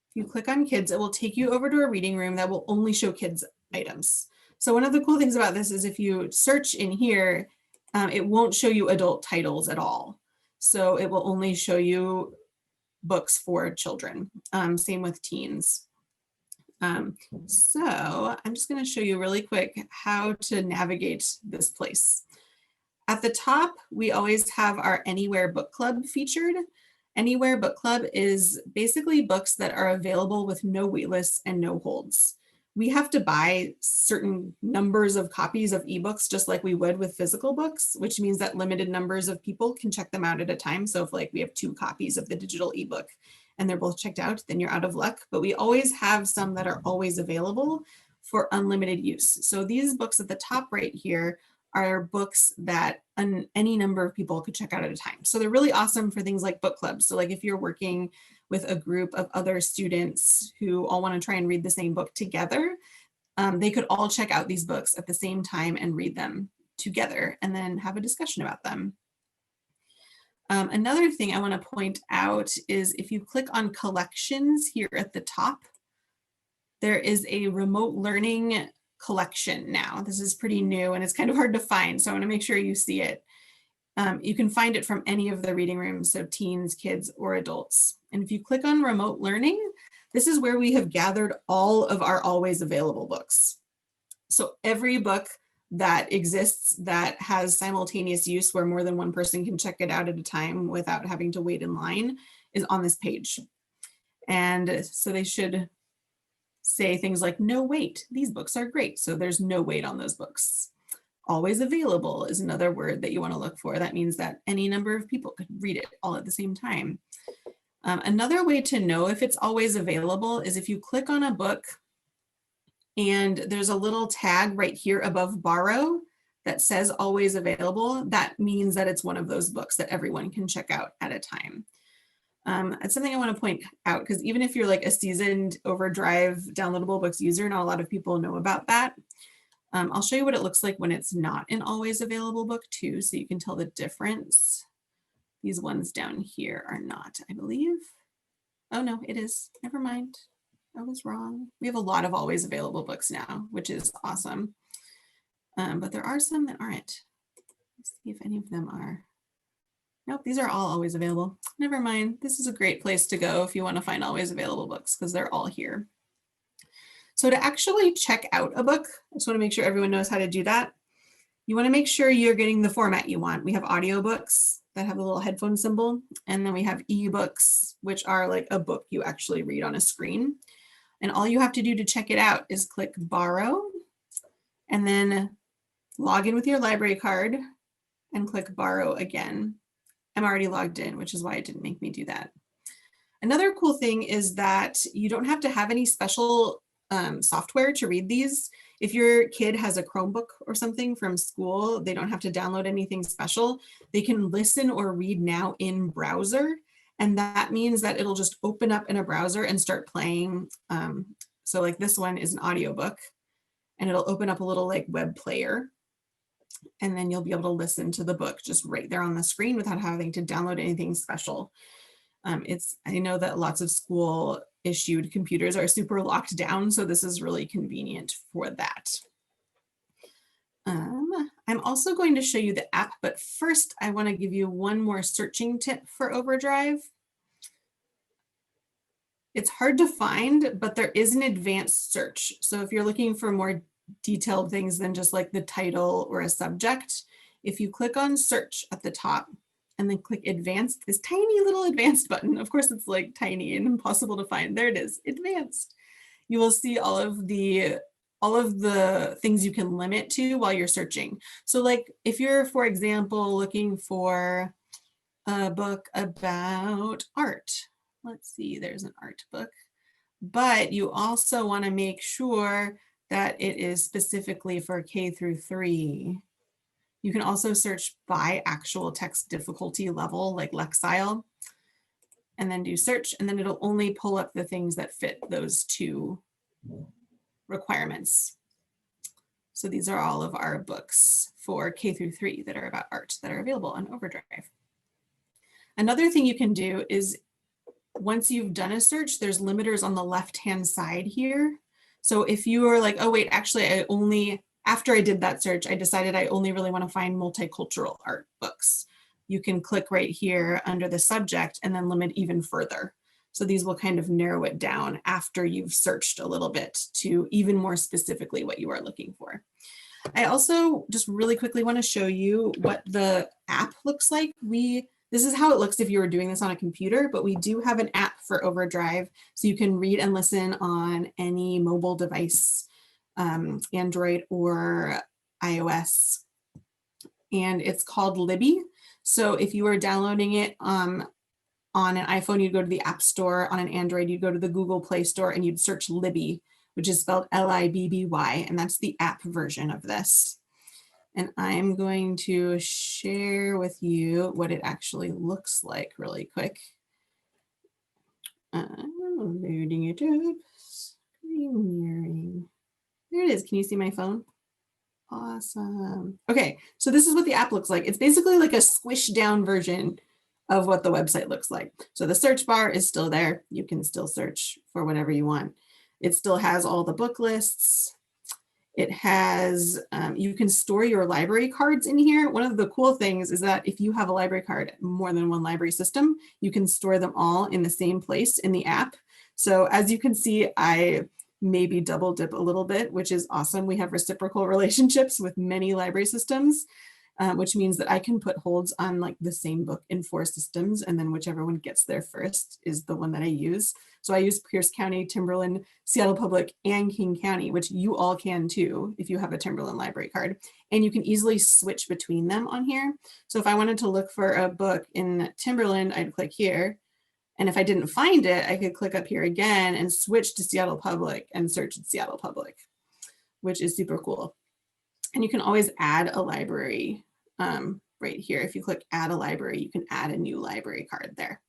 If you click on kids, it will take you over to a reading room that will only show kids items. So one of the cool things about this is if you search in here, it won't show you adult titles at all. So it will only show you books for children. Same with teens. So I'm just going to show you really quick how to navigate this place. At the top, we always have our Anywhere Book Club featured. Anywhere Book Club is basically books that are available with no waitlists and no holds. We have to buy certain numbers of copies of ebooks just like we would with physical books, which means that limited numbers of people can check them out at a time. So if like we have 2 copies of the digital ebook and they're both checked out, then you're out of luck. But we always have some that are always available for unlimited use. So these books at the top right here are books that any number of people could check out at a time. So they're really awesome for things like book clubs. So like if you're working with a group of other students who all want to try and read the same book together, they could all check out these books at the same time and read them together and then have a discussion about them. Another thing I want to point out is if you click on collections here at the top, there is a remote learning collection now. This is pretty new and it's kind of hard to find, so I want to make sure you see it. You can find it from any of the reading rooms, so teens, kids, or adults. And if you click on remote learning, this is where we have gathered all of our always available books. So every book that exists that has simultaneous use where more than one person can check it out at a time without having to wait in line is on this page. And so they should say things like, no wait, these books are great. So there's no wait on those books. Always available is another word that you want to look for. That means that any number of people could read it all at the same time. Another way to know if it's always available is if you click on a book and there's a little tag right here above borrow that says always available. That means that it's one of those books that everyone can check out at a time. It's something I want to point out because even if you're like a seasoned Overdrive downloadable books user, not a lot of people know about that. I'll show you what it looks like when it's not an always available book too, so you can tell the difference. These ones down here are not, I believe. Oh no, it is. Never mind. I was wrong. We have a lot of always available books now, which is awesome. But there are some that aren't. Let's see if any of them are. Nope, these are all always available. Never mind. This is a great place to go if you want to find always available books because they're all here. So to actually check out a book, I just want to make sure everyone knows how to do that. You want to make sure you're getting the format you want. We have audiobooks that have a little headphone symbol, and then we have ebooks, which are like a book you actually read on a screen. And all you have to do to check it out is click borrow, and then log in with your library card and click borrow again. I'm already logged in, which is why it didn't make me do that. Another cool thing is that you don't have to have any special software to read these. If your kid has a Chromebook or something from school, they don't have to download anything special. They can listen or read now in browser. And that means that it'll just open up in a browser and start playing. So like this one is an audiobook and it'll open up a little like web player. And then you'll be able to listen to the book just right there on the screen without having to download anything special. I know that lots of school issued computers are super locked down, so this is really convenient for that. I'm also going to show you the app, but first I want to give you one more searching tip for Overdrive. It's hard to find, but there is an advanced search. So if you're looking for more detailed things than just like the title or a subject, if you click on search at the top and then click advanced, this tiny little advanced button, of course it's like tiny and impossible to find. There it is, advanced. You will see all of the things you can limit to while you're searching. So like if you're, for example, looking for a book about art, let's see, there's an art book, but you also want to make sure that it is specifically for K through 3. You can also search by actual text difficulty level, like Lexile, and then do search, and then it'll only pull up the things that fit those two requirements. So these are all of our books for K through 3 that are about art that are available on Overdrive. Another thing you can do is once you've done a search, there's limiters on the left-hand side here. So if you are like, oh wait, actually after I did that search, I decided I only really want to find multicultural art books. You can click right here under the subject and then limit even further. So these will kind of narrow it down after you've searched a little bit to even more specifically what you are looking for. I also just really quickly want to show you what the app looks like. This is how it looks if you were doing this on a computer, but we do have an app for Overdrive, so you can read and listen on any mobile device, Android or iOS, and it's called Libby. So if you were downloading it on an iPhone, you'd go to the App Store. On an Android, you'd go to the Google Play Store and you'd search Libby, which is spelled L-I-B-B-Y, and that's the app version of this. And I'm going to share with you what it actually looks like really quick. I'm loading it up. Screen mirroring. There it is. Can you see my phone? Awesome. Okay, so this is what the app looks like. It's basically like a squished down version of what the website looks like. So the search bar is still there. You can still search for whatever you want. It still has all the book lists. It has, you can store your library cards in here. One of the cool things is that if you have a library card, more than one library system, you can store them all in the same place in the app. So as you can see, I maybe double dip a little bit, which is awesome. We have reciprocal relationships with many library systems. which means that I can put holds on like the same book in 4 systems, and then whichever one gets there first is the one that I use. So I use Pierce County, Timberland, Seattle Public, and King County, which you all can too if you have a Timberland library card. And you can easily switch between them on here. So if I wanted to look for a book in Timberland, I'd click here. And if I didn't find it, I could click up here again and switch to Seattle Public and search in Seattle Public, which is super cool. And you can always add a library right here. If you click add a library, you can add a new library card there.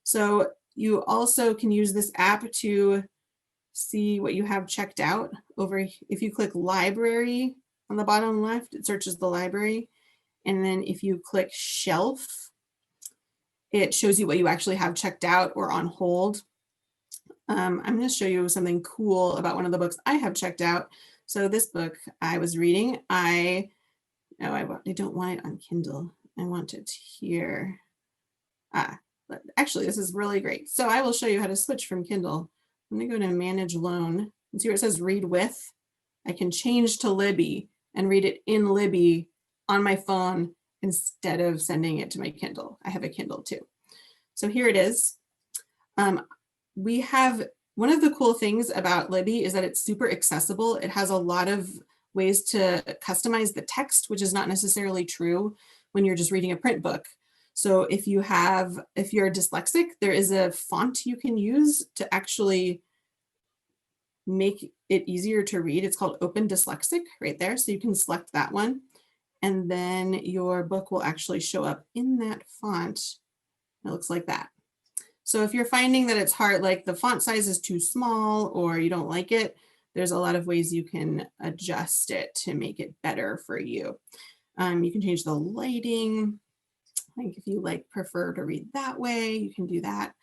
So you also can use this app to see what you have checked out over. If you click library on the bottom left, it searches the library. And then if you click shelf, it shows you what you actually have checked out or on hold. I'm going to show you something cool about one of the books I have checked out. So this book I was reading, I don't want it on Kindle. I want it here. But actually this is really great. So I will show you how to switch from Kindle. I'm going to go to manage loan and see where it says read with. I can change to Libby and read it in Libby on my phone instead of sending it to my Kindle. I have a Kindle too. So here it is. We have, one of the cool things about Libby is that it's super accessible. It has a lot of ways to customize the text, which is not necessarily true when you're just reading a print book. So if you're dyslexic, there is a font you can use to actually make it easier to read. It's called Open Dyslexic right there. So you can select that one. And then your book will actually show up in that font. It looks like that. So if you're finding that it's hard, like the font size is too small or you don't like it, there's a lot of ways you can adjust it to make it better for you. You can change the lighting. Like if you prefer to read that way, you can do that.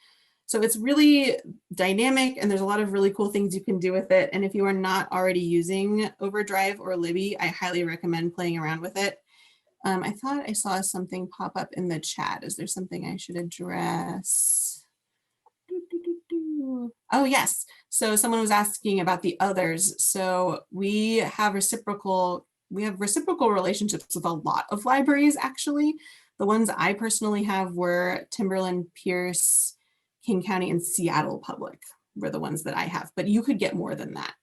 So it's really dynamic and there's a lot of really cool things you can do with it. And if you are not already using Overdrive or Libby, I highly recommend playing around with it. I thought I saw something pop up in the chat. Is there something I should address? Oh, yes. So someone was asking about the others. So we have reciprocal relationships with a lot of libraries, actually. The ones I personally have were Timberland, Pierce, King County, and Seattle Public were the ones that I have, but you could get more than that.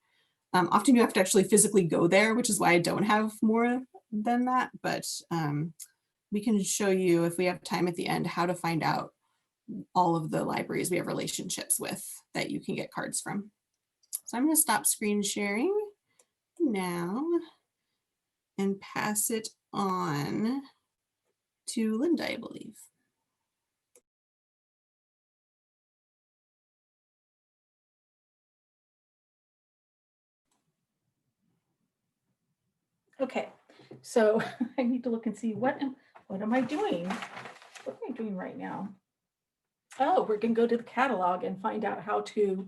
Often you have to actually physically go there, which is why I don't have more than that, but we can show you if we have time at the end how to find out all of the libraries we have relationships with that you can get cards from. So I'm going to stop screen sharing now and pass it on to Linda, I believe. Okay, so I need to look and see what am I doing? What am I doing right now? Oh, we're going to go to the catalog and find out how to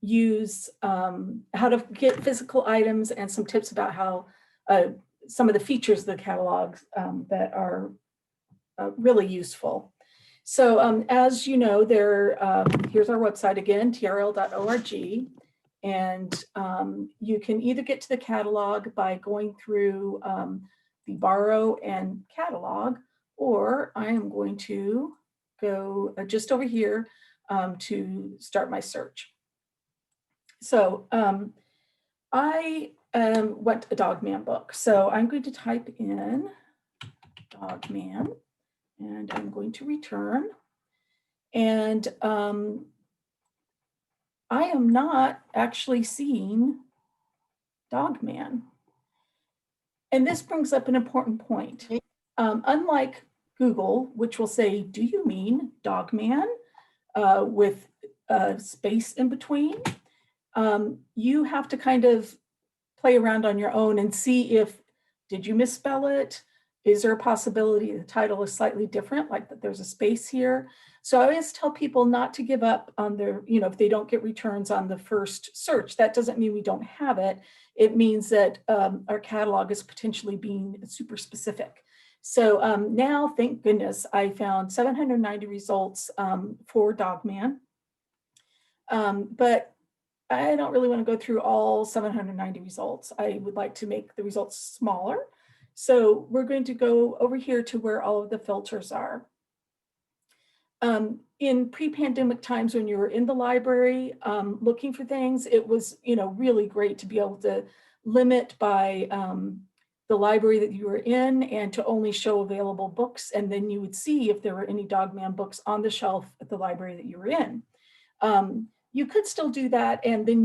use how to get physical items and some tips about how some of the features of the catalog that are really useful. So as you know, here's our website again, trl.org. And you can either get to the catalog by going through the borrow and catalog, or I am going to go just over here to start my search. So I want a Dogman book. So I'm going to type in Dogman and I'm going to return. And I am not actually seeing Dogman. And this brings up an important point. Unlike Google, which will say, do you mean Dogman with a space in between? You have to kind of play around on your own and see did you misspell it? Is there a possibility the title is slightly different, like that there's a space here? So I always tell people not to give up on their, if they don't get returns on the first search. That doesn't mean we don't have it. It means that our catalog is potentially being super specific. So now, thank goodness, I found 790 results for Dogman. But I don't really want to go through all 790 results. I would like to make the results smaller. So we're going to go over here to where all of the filters are. In pre-pandemic times when you were in the library looking for things, it was, really great to be able to limit by the library that you were in and to only show available books. And then you would see if there were any Dogman books on the shelf at the library that you were in. You could still do that. And then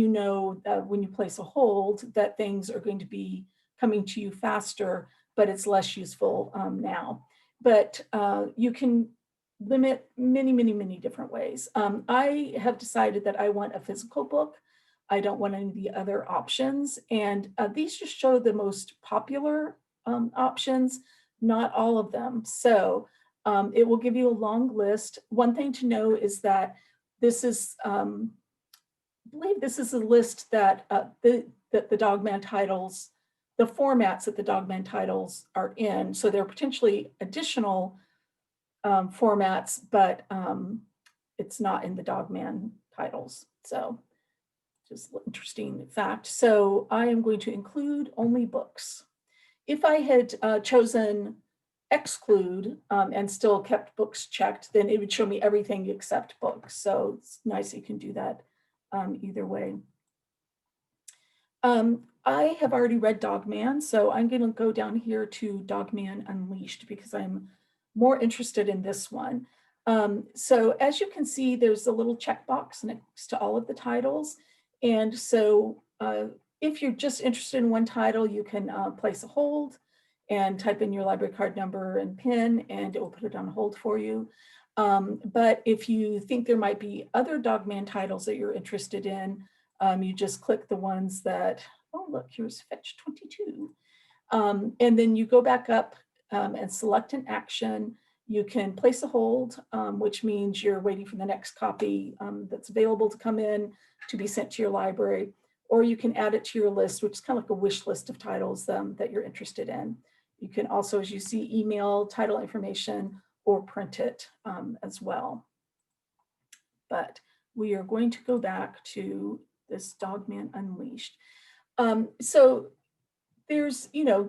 when you place a hold that things are going to be coming to you faster, but it's less useful now. But you can limit many different ways. I have decided that I want a physical book. I don't want any of the other options. And these just show the most popular options, not all of them. So it will give you a long list. One thing to know is that this is, I believe this is a list that the Dogman titles, the formats that the Dogman titles are in. So there are potentially additional formats, but it's not in the Dogman titles. So just an interesting fact. So I am going to include only books. If I had chosen exclude and still kept books checked, then it would show me everything except books. So it's nice you can do that either way. I have already read Dogman, so I'm going to go down here to Dogman Unleashed because I'm more interested in this one. So as you can see, there's a little checkbox next to all of the titles. And so if you're just interested in one title, you can place a hold and type in your library card number and PIN, and it will put it on hold for you. But if you think there might be other Dogman titles that you're interested in, you just click the ones that, oh, look, here's Fetch 22. And then you go back up and select an action. You can place a hold, which means you're waiting for the next copy that's available to come in to be sent to your library, or you can add it to your list, which is kind of like a wish list of titles that you're interested in. You can also, as you see, email title information or print it as well. But we are going to go back to this Dogman Unleashed. So there's,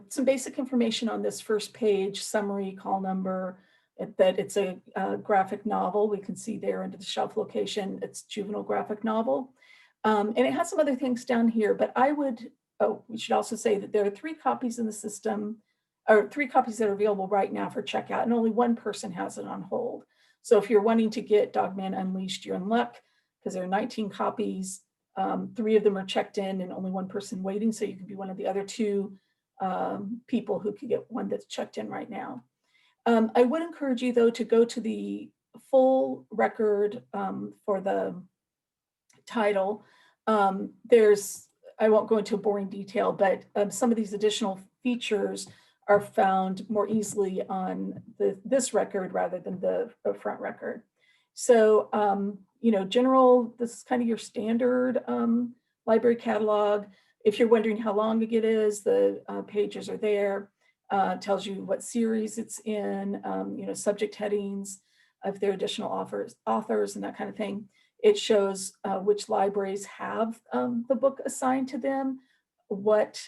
some basic information on this first page, summary, call number, that it's a graphic novel. We can see there under the shelf location, it's juvenile graphic novel. And it has some other things down here, but we should also say that there are 3 copies in the system, or 3 copies that are available right now for checkout, and only one person has it on hold. So if you're wanting to get Dogman Unleashed, you're in luck because there are 19 copies. 3 of them are checked in and only one person waiting. So you could be one of the other 2 people who could get one that's checked in right now. I would encourage you though to go to the full record for the title. I won't go into boring detail, but some of these additional features are found more easily on this record rather than the front record. So, general, this is kind of your standard library catalog. If you're wondering how long it is, the pages are there. Tells you what series it's in, subject headings, if there are additional authors and that kind of thing. It shows which libraries have the book assigned to them, what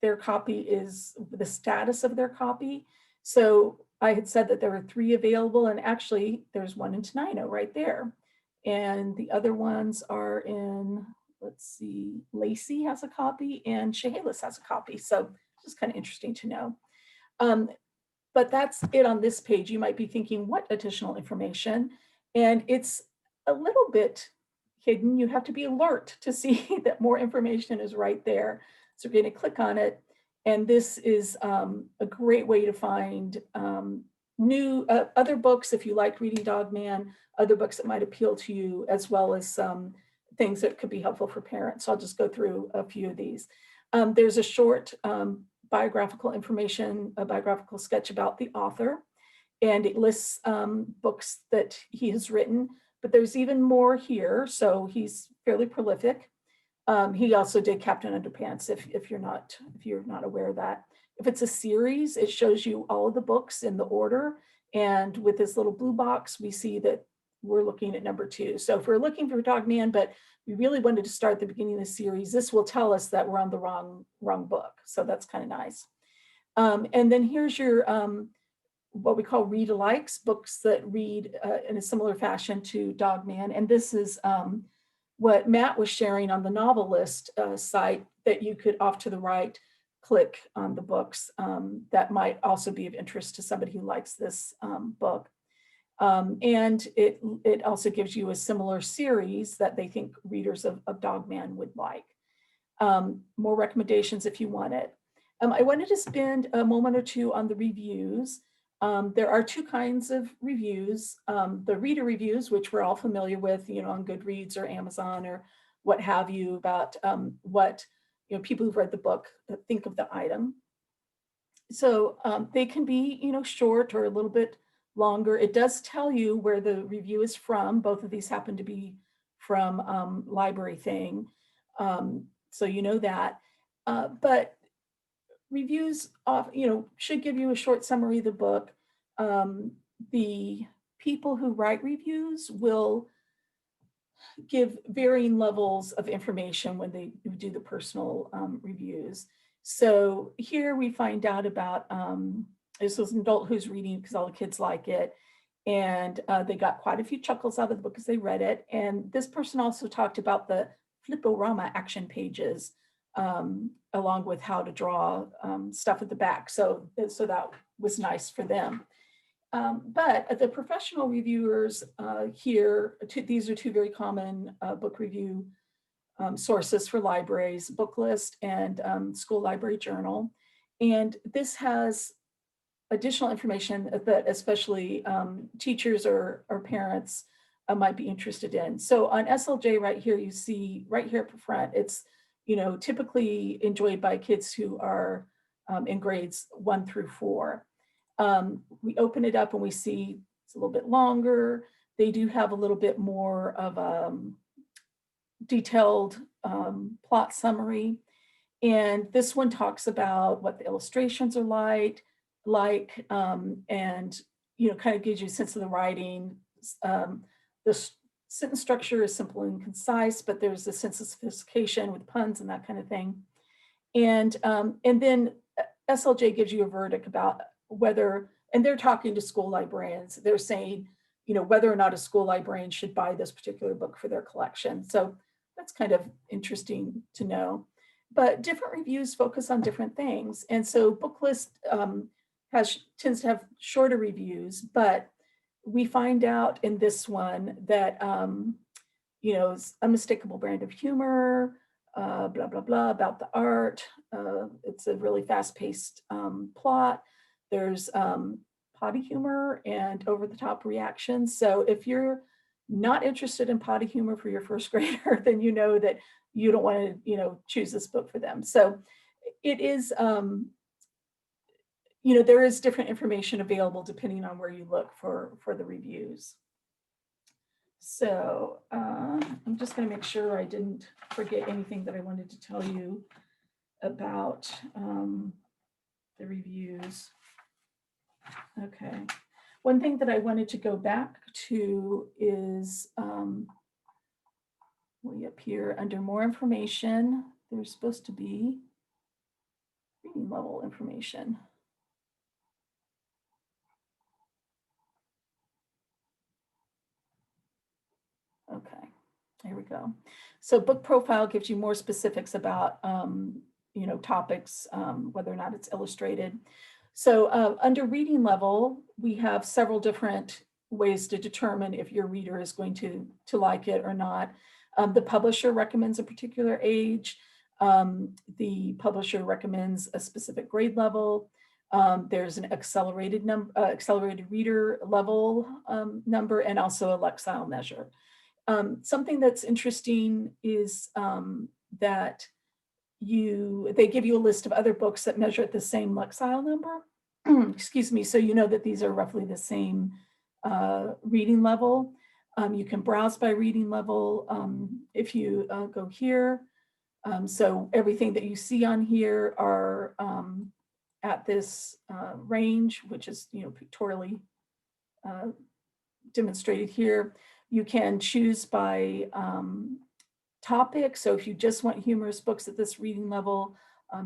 their copy is, the status of their copy. So I had said that there were 3 available, and actually there's one in Tenino right there. And the other ones are in, let's see, Lacey has a copy and Chehalis has a copy. So it's kind of interesting to know. But that's it on this page. You might be thinking, what additional information? And it's a little bit hidden. You have to be alert to see that more information is right there. So we're going to click on it. And this is a great way to find new other books if you like reading Dogman, other books that might appeal to you, as well as some things that could be helpful for parents. So I'll just go through a few of these. There's a short biographical information, a biographical sketch about the author, and it lists books that he has written, but there's even more here. So he's fairly prolific. He also did Captain Underpants, if you're not aware of that. If it's a series, it shows you all of the books in the order. And with this little blue box, we see that we're looking at number 2. So if we're looking for Dogman, but we really wanted to start at the beginning of the series, this will tell us that we're on the wrong book. So that's kind of nice. And then here's your what we call read-alikes, books that read in a similar fashion to Dog Man. And this is what Matt was sharing on the novel list site, that you could off to the right click on the books that might also be of interest to somebody who likes this book. And it also gives you a similar series that they think readers of Dog Man would like. More recommendations if you want it. I wanted to spend a moment or two on the reviews. There are two kinds of reviews. The reader reviews, which we're all familiar with, on Goodreads or Amazon or what have you, about what people who've read the book think of the item. So they can be short or a little bit longer. It does tell you where the review is from. Both of these happen to be from Library Thing, so you know that. But reviews should give you a short summary of the book. The people who write reviews will give varying levels of information when they do the personal reviews. So here we find out about, this was an adult who's reading because all the kids like it. And they got quite a few chuckles out of the book as they read it. And this person also talked about the Fliporama action pages, along with how to draw stuff at the back. So that was nice for them. But the professional reviewers here, these are two very common book review sources for libraries, Booklist and School Library Journal. And this has additional information that especially teachers or parents might be interested in. So on SLJ right here, you see right here at the front, it's typically enjoyed by kids who are in grades 1 through 4. We open it up and we see it's a little bit longer. They do have a little bit more of a detailed plot summary. And this one talks about what the illustrations are like, and kind of gives you a sense of the writing. The sentence structure is simple and concise, but there's a sense of sophistication with puns and that kind of thing. And then SLJ gives you a verdict about whether, and they're talking to school librarians, they're saying, whether or not a school librarian should buy this particular book for their collection. So that's kind of interesting to know. But different reviews focus on different things. And so Booklist tends to have shorter reviews, but we find out in this one that, it's unmistakable brand of humor, blah, blah, blah, about the art. It's a really fast-paced plot. There's potty humor and over-the-top reactions. So if you're not interested in potty humor for your first grader, then you know that you don't want to, choose this book for them. So it is, there is different information available depending on where you look for the reviews. So I'm just going to make sure I didn't forget anything that I wanted to tell you about the reviews. Okay. One thing that I wanted to go back to is way up here under more information, there's supposed to be reading level information. Okay, here we go. So book profile gives you more specifics about, topics, whether or not it's illustrated. So under reading level, we have several different ways to determine if your reader is going to like it or not. The publisher recommends a particular age. The publisher recommends a specific grade level. There's an accelerated reader level number, and also a Lexile measure. Something that's interesting is that they give you a list of other books that measure at the same Lexile number. Excuse me. So you know that these are roughly the same reading level. You can browse by reading level if you go here. So everything that you see on here are at this range, which is pictorially demonstrated here. You can choose by topic. So if you just want humorous books at this reading level,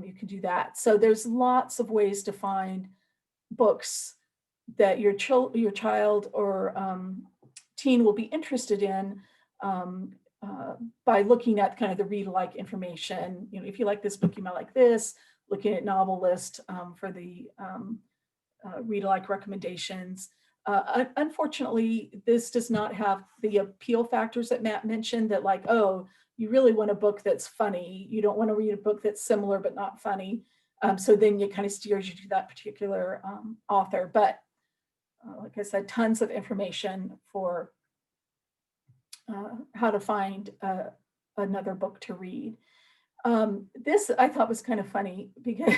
you can do that. So there's lots of ways to find books that your child or teen will be interested in by looking at kind of the read-alike information. You know, if you like this book, you might like this. Looking at novel list for the read-alike recommendations. Unfortunately, this does not have the appeal factors that Matt mentioned, that like, oh, you really want a book that's funny. You don't want to read a book that's similar but not funny. So then it kind of steers you to that particular author. But like I said, tons of information for how to find another book to read. This I thought was kind of funny because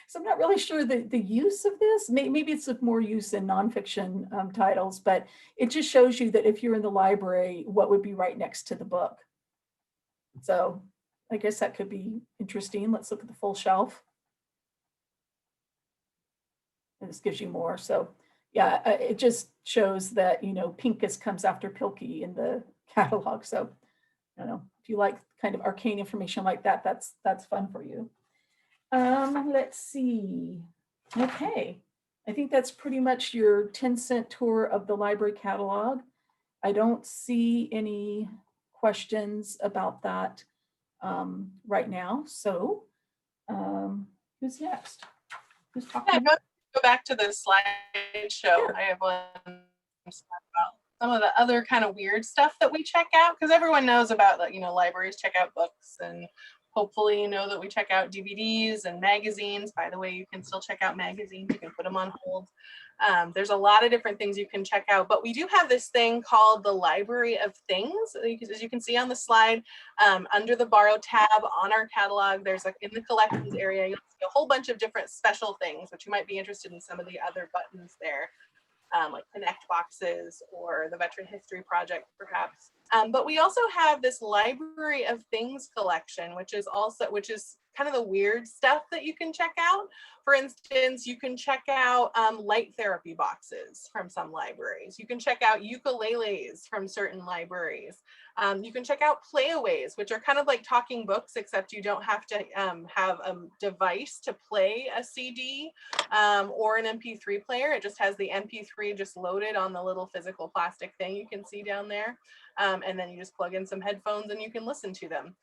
so I'm not really sure the use of this. Maybe it's of more use in nonfiction titles, but it just shows you that if you're in the library, what would be right next to the book. So I guess that could be interesting. Let's look at the full shelf. And this gives you more. So yeah, it just shows that, you know, Pincus comes after Pilkey in the catalog. So I don't know, if you like kind of arcane information like that, that's fun for you. Let's see. Okay, I think that's pretty much your 10-cent tour of the library catalog. I don't see any questions about that right now. So who's next? Who's talking? Go back to the slideshow. Sure. I have one about some of the other kind of weird stuff that we check out, because everyone knows about, like, you know, libraries check out books, and hopefully you know that we check out DVDs and magazines. By the way, you can still check out magazines. You can put them on hold. There's a lot of different things you can check out, but we do have this thing called the Library of Things. As you can see on the slide, under the Borrow tab on our catalog, there's in the collections area, you'll see a whole bunch of different special things, which you might be interested in some of the other buttons there. Like Connect boxes or the Veteran History Project, perhaps. But we also have this Library of Things collection, which is kind of the weird stuff that you can check out. For instance, you can check out light therapy boxes from some libraries. You can check out ukuleles from certain libraries. You can check out playaways, which are kind of like talking books, except you don't have to have a device to play a CD or an MP3 player. It just has the MP3 just loaded on the little physical plastic thing you can see down there. And then you just plug in some headphones and you can listen to them.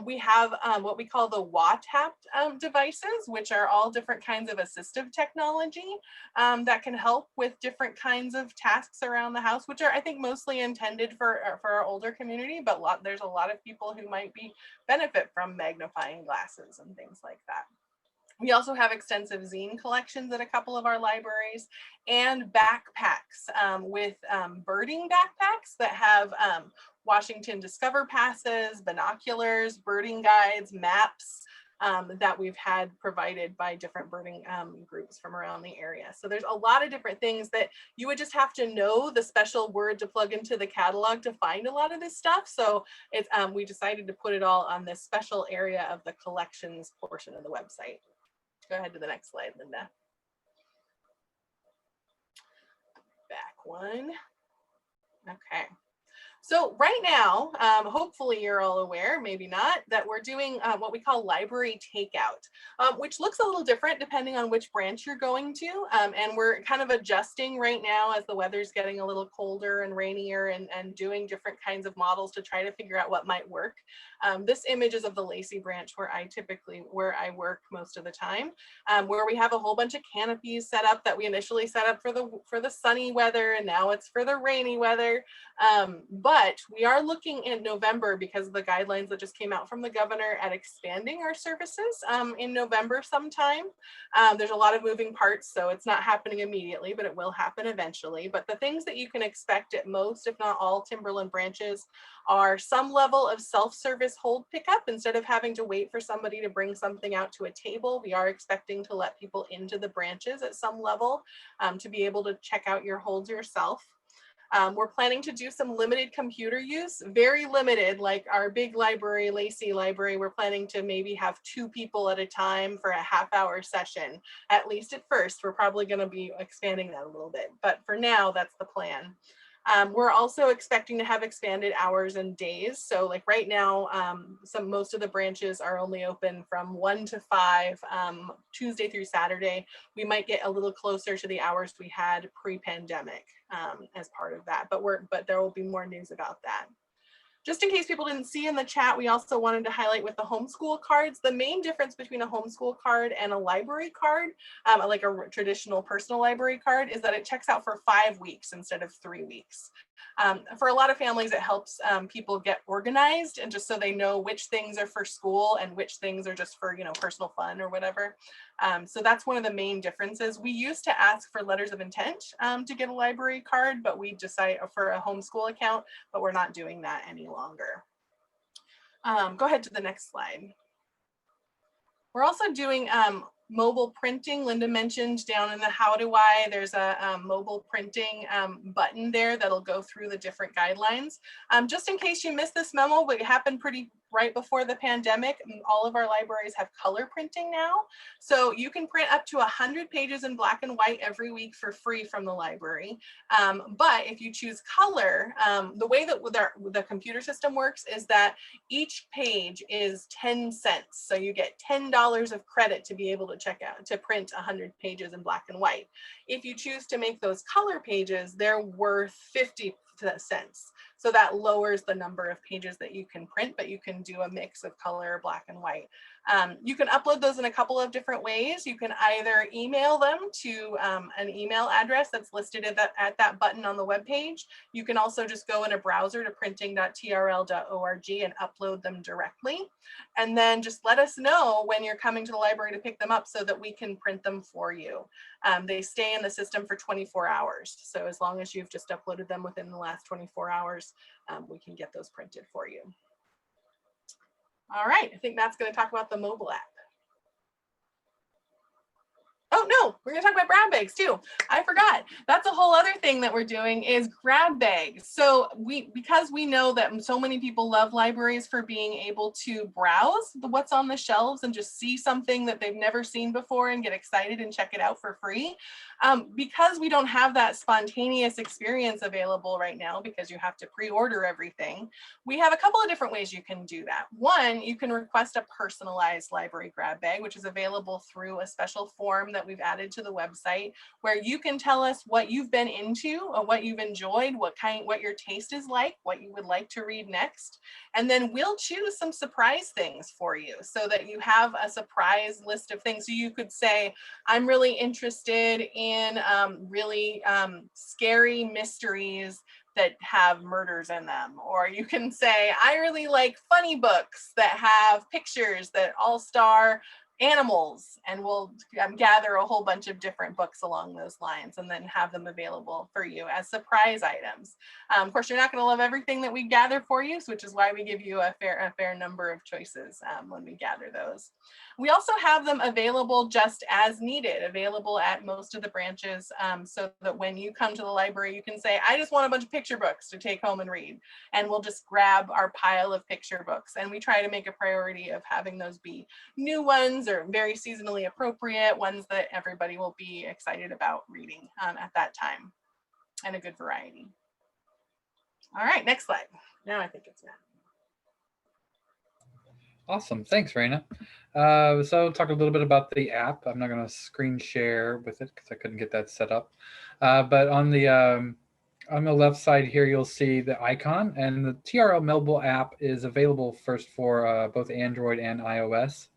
We have what we call the WATAP devices, which are all different kinds of assistive technology that can help with different kinds of tasks around the house, which are, I think, mostly intended for our older community, but there's a lot of people who might benefit from magnifying glasses and things like that. We also have extensive zine collections at a couple of our libraries, and backpacks with birding backpacks that have Washington Discover passes, binoculars, birding guides, maps that we've had provided by different birding groups from around the area. So there's a lot of different things that you would just have to know the special word to plug into the catalog to find a lot of this stuff. So it's we decided to put it all on this special area of the collections portion of the website. Go ahead to the next slide, Linda. Back one. Okay. So right now, hopefully you're all aware, maybe not, that we're doing what we call library takeout, which looks a little different depending on which branch you're going to. And we're kind of adjusting right now as the weather's getting a little colder and rainier, and doing different kinds of models to try to figure out what might work. This image is of the Lacey branch where I work most of the time, where we have a whole bunch of canopies set up that we initially set up for the sunny weather, and now it's for the rainy weather. But we are looking in November, because of the guidelines that just came out from the governor, at expanding our services in November sometime. There's a lot of moving parts, so it's not happening immediately, but it will happen eventually. But the things that you can expect at most, if not all, Timberland branches are some level of self-service hold pickup. Instead of having to wait for somebody to bring something out to a table, we are expecting to let people into the branches at some level to be able to check out your holds yourself. We're planning to do some limited computer use, very limited, like our big library, Lacey Library. We're planning to maybe have 2 people at a time for a half-hour session, at least at first. We're probably going to be expanding that a little bit, but for now, that's the plan. We're also expecting to have expanded hours and days. So like right now, most of the branches are only open from 1 to 5, Tuesday through Saturday. We might get a little closer to the hours we had pre-pandemic as part of that, but there will be more news about that. Just in case people didn't see in the chat, we also wanted to highlight with the homeschool cards, the main difference between a homeschool card and a library card, like a traditional personal library card, is that it checks out for 5 weeks instead of 3 weeks. For a lot of families, it helps people get organized, and just so they know which things are for school and which things are just for, personal fun or whatever. So that's one of the main differences. We used to ask for letters of intent to get a library card, but we decided for a homeschool account, but we're not doing that any longer. Go ahead to the next slide. We're also doing mobile printing. Linda mentioned down in the how do I, there's a mobile printing button there that'll go through the different guidelines. Just in case you missed this memo, but it happened right before the pandemic, all of our libraries have color printing now. So you can print up to 100 pages in black and white every week for free from the library. But if you choose color, the way that the computer system works is that each page is 10 cents. So you get $10 of credit to be able to print 100 pages in black and white. If you choose to make those color pages, they're worth 50 cents. So that lowers the number of pages that you can print, but you can do a mix of color, black and white. You can upload those in a couple of different ways. You can either email them to an email address that's listed at that button on the web page. You can also just go in a browser to printing.trl.org and upload them directly. And then just let us know when you're coming to the library to pick them up so that we can print them for you. They stay in the system for 24 hours. So as long as you've just uploaded them within the last 24 hours, we can get those printed for you. All right, I think Matt's going to talk about the mobile app. Oh no, we're gonna talk about grab bags too. I forgot. That's a whole other thing that we're doing is grab bags. So because we know that so many people love libraries for being able to browse what's on the shelves and just see something that they've never seen before and get excited and check it out for free. Because we don't have that spontaneous experience available right now because you have to pre-order everything, we have a couple of different ways you can do that. One, you can request a personalized library grab bag, which is available through a special form that we've added to the website, where you can tell us what you've been into or what you've enjoyed, what your taste is like, what you would like to read next. And then we'll choose some surprise things for you so that you have a surprise list of things. So you could say, I'm really interested in really scary mysteries that have murders in them. Or you can say, I really like funny books that have pictures that all star animals, and we'll gather a whole bunch of different books along those lines and then have them available for you as surprise items. Of course, you're not going to love everything that we gather for you, which is why we give you a fair number of choices when we gather those. We also have them available just as needed, available at most of the branches, so that when you come to the library, you can say, I just want a bunch of picture books to take home and read. And we'll just grab our pile of picture books. And we try to make a priority of having those be new ones or very seasonally appropriate ones that everybody will be excited about reading at that time, and a good variety. All right, next slide. Now I think it's Matt. Awesome, thanks, Raina. So talk a little bit about the app. I'm not going to screen share with it because I couldn't get that set up. But on the left side here, you'll see the icon, and the TRL mobile app is available first for both Android and iOS.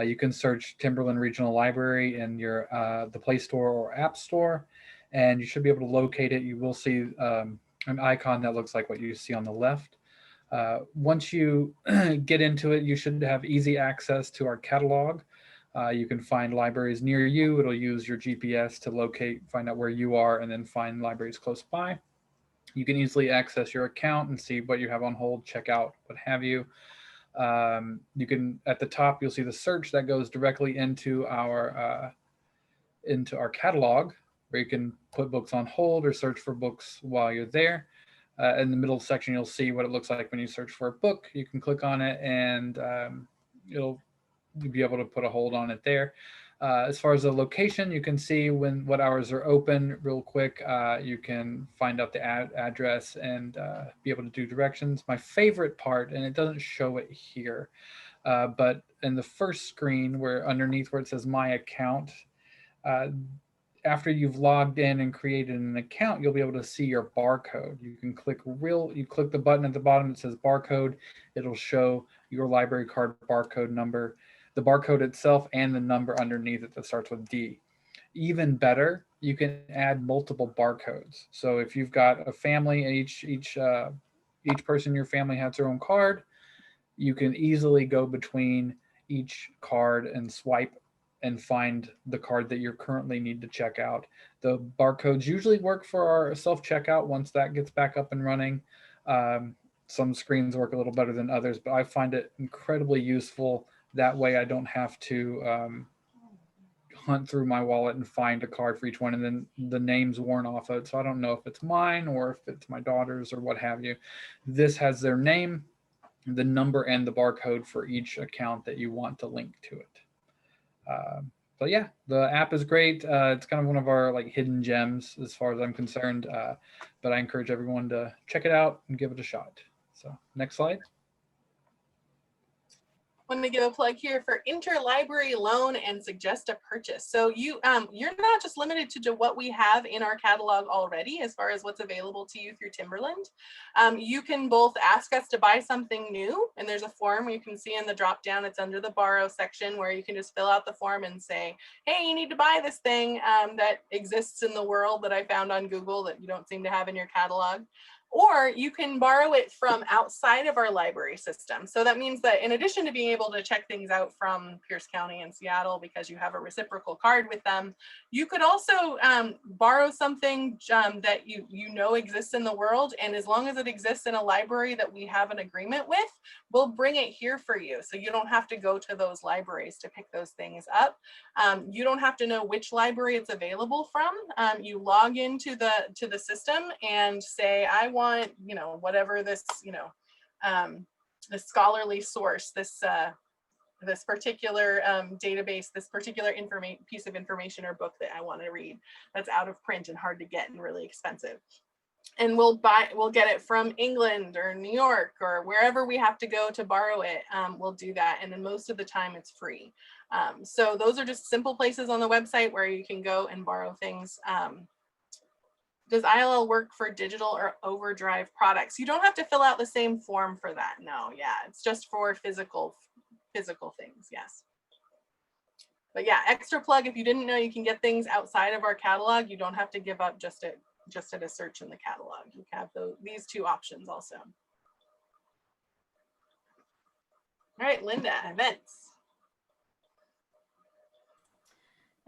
You can search Timberland Regional Library in your the Play Store or App Store, and you should be able to locate it. You will see an icon that looks like what you see on the left. Once you get into it, you should have easy access to our catalog. You can find libraries near you. It'll use your GPS to find out where you are, and then find libraries close by. You can easily access your account and see what you have on hold, check out, what have you. You can, at the top, you'll see the search that goes directly into our catalog, where you can put books on hold or search for books while you're there. In the middle section, you'll see what it looks like when you search for a book. You can click on it, and you'll be able to put a hold on it there. As far as the location, you can see what hours are open real quick. You can find out the address and be able to do directions. My favorite part, and it doesn't show it here, but in the first screen underneath where it says My Account, after you've logged in and created an account, you'll be able to see your barcode. You can click the button at the bottom that says barcode. It'll show your library card barcode number, the barcode itself, and the number underneath it that starts with D. Even better, you can add multiple barcodes. So if you've got a family, each person in your family has their own card, you can easily go between each card and swipe and find the card that you currently need to check out. The barcodes usually work for our self-checkout once that gets back up and running. Some screens work a little better than others, but I find it incredibly useful. That way I don't have to hunt through my wallet and find a card for each one, and then the name's worn off of it. So I don't know if it's mine or if it's my daughter's or what have you. This has their name, the number, and the barcode for each account that you want to link to it. So yeah, the app is great. It's kind of one of our hidden gems as far as I'm concerned, but I encourage everyone to check it out and give it a shot. So next slide. Want to give a plug here for interlibrary loan and suggest a purchase. So you're not just limited to what we have in our catalog already as far as what's available to you through Timberland. You can both ask us to buy something new, and there's a form you can see in the drop down. It's under the borrow section where you can just fill out the form and say, hey, you need to buy this thing that exists in the world that I found on Google that you don't seem to have in your catalog. Or you can borrow it from outside of our library system. So that means that in addition to being able to check things out from Pierce County and Seattle because you have a reciprocal card with them, you could also borrow something that you know exists in the world. And as long as it exists in a library that we have an agreement with, we'll bring it here for you. So you don't have to go to those libraries to pick those things up. You don't have to know which library it's available from. You log into the system and say, I want, whatever this, the scholarly source, this particular database, this particular piece of information or book that I want to read that's out of print and hard to get and really expensive. And we'll get it from England or New York or wherever we have to go to borrow it. We'll do that. And then most of the time it's free. So those are just simple places on the website where you can go and borrow things. Does ILL work for digital or overdrive products? You don't have to fill out the same form for that. No, yeah, it's just for physical things, yes. But yeah, extra plug, if you didn't know you can get things outside of our catalog, you don't have to give up just at a search in the catalog. You have these two options also. All right, Linda, events.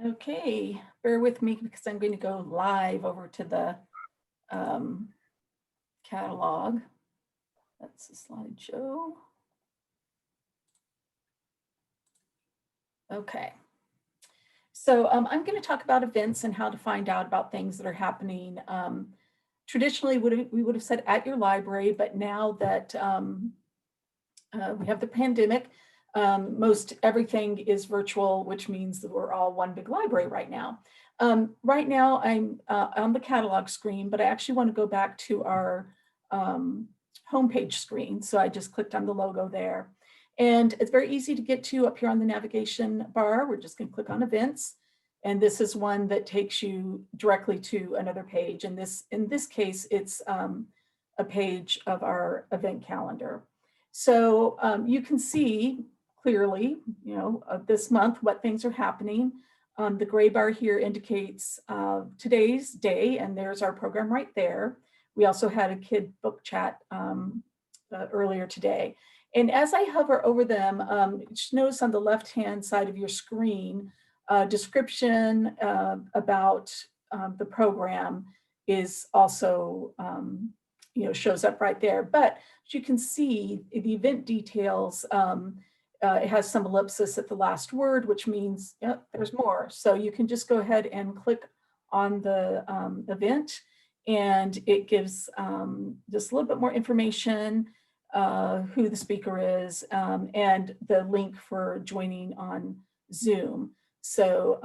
Okay, bear with me because I'm going to go live over to the catalog. That's the slideshow. Okay. So I'm going to talk about events and how to find out about things that are happening. Traditionally, we would have said at your library, but now that we have the pandemic, most everything is virtual, which means that we're all one big library right now. Right now, I'm on the catalog screen, but I actually want to go back to our homepage screen. So I just clicked on the logo there. And it's very easy to get to up here on the navigation bar. We're just going to click on events. And this is one that takes you directly to another page. And in this case, it's a page of our event calendar. So you can see clearly, this month, what things are happening. The gray bar here indicates today's day, and there's our program right there. We also had a kid book chat earlier today. And as I hover over them, just notice on the left-hand side of your screen, description about the program is also, shows up right there. But as you can see, the event details, it has some ellipsis at the last word, which means there's more. So you can just go ahead and click on the event, and it gives just a little bit more information, who the speaker is, and the link for joining on Zoom. So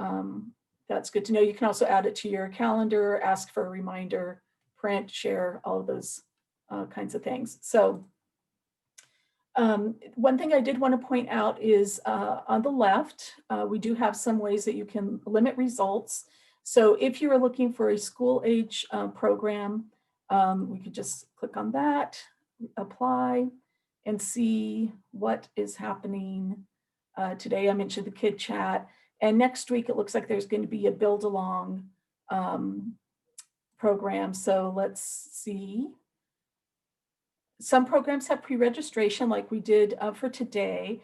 that's good to know. You can also add it to your calendar, ask for a reminder, print, share, all of those kinds of things. So one thing I did want to point out is on the left, we do have some ways that you can limit results. So if you are looking for a school age program, we could just click on that, apply, and see what is happening. Today I mentioned the kid chat, and next week it looks like there's going to be a build along program. So let's see. Some programs have pre-registration like we did for today.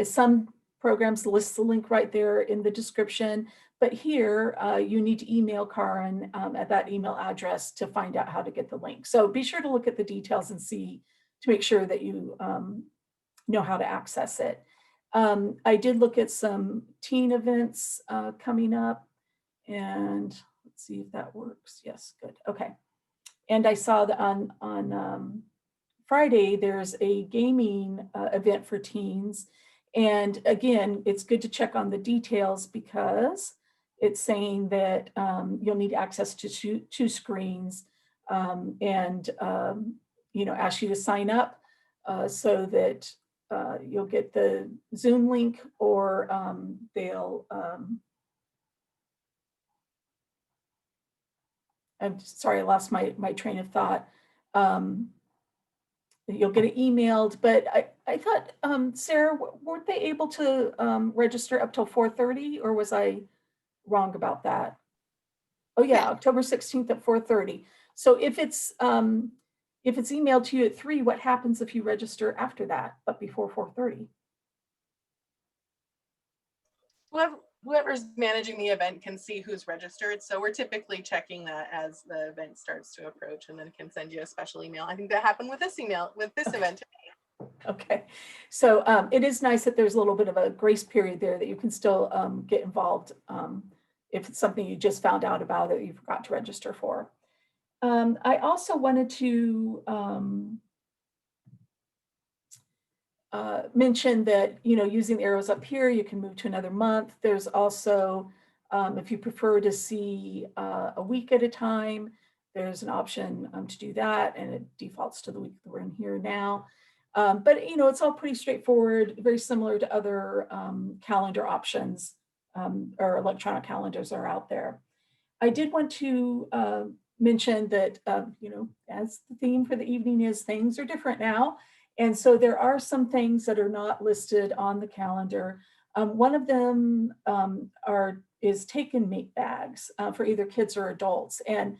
Some programs list the link right there in the description, but here you need to email Karen at that email address to find out how to get the link. So be sure to look at the details and see to make sure that you know how to access it. I did look at some teen events coming up, and let's see if that works. Yes, good. Okay. And I saw that on Friday, there's a gaming event for teens. And again, it's good to check on the details because it's saying that you'll need access to two screens and ask you to sign up so that you'll get the Zoom link, or they'll I'm sorry, I lost my train of thought. You'll get it emailed, but I thought, Sarah, weren't they able to register up till 4:30, or was I wrong about that? Oh yeah, October 16th at 4:30. So if it's emailed to you at 3, what happens if you register after that, but before 4:30? Whoever's managing the event can see who's registered. So we're typically checking that as the event starts to approach, and then can send you a special email. I think that happened with this event. Okay, so it is nice that there's a little bit of a grace period there that you can still get involved if it's something you just found out about that you forgot to register for. I also wanted to mention that, using the arrows up here, you can move to another month. There's also, if you prefer to see a week at a time, there's an option to do that, and it defaults to the week that we're in here now. But it's all pretty straightforward, very similar to other calendar options or electronic calendars are out there. I did want to mention that, as the theme for the evening is things are different now. And so there are some things that are not listed on the calendar. One of them is take and make bags for either kids or adults. And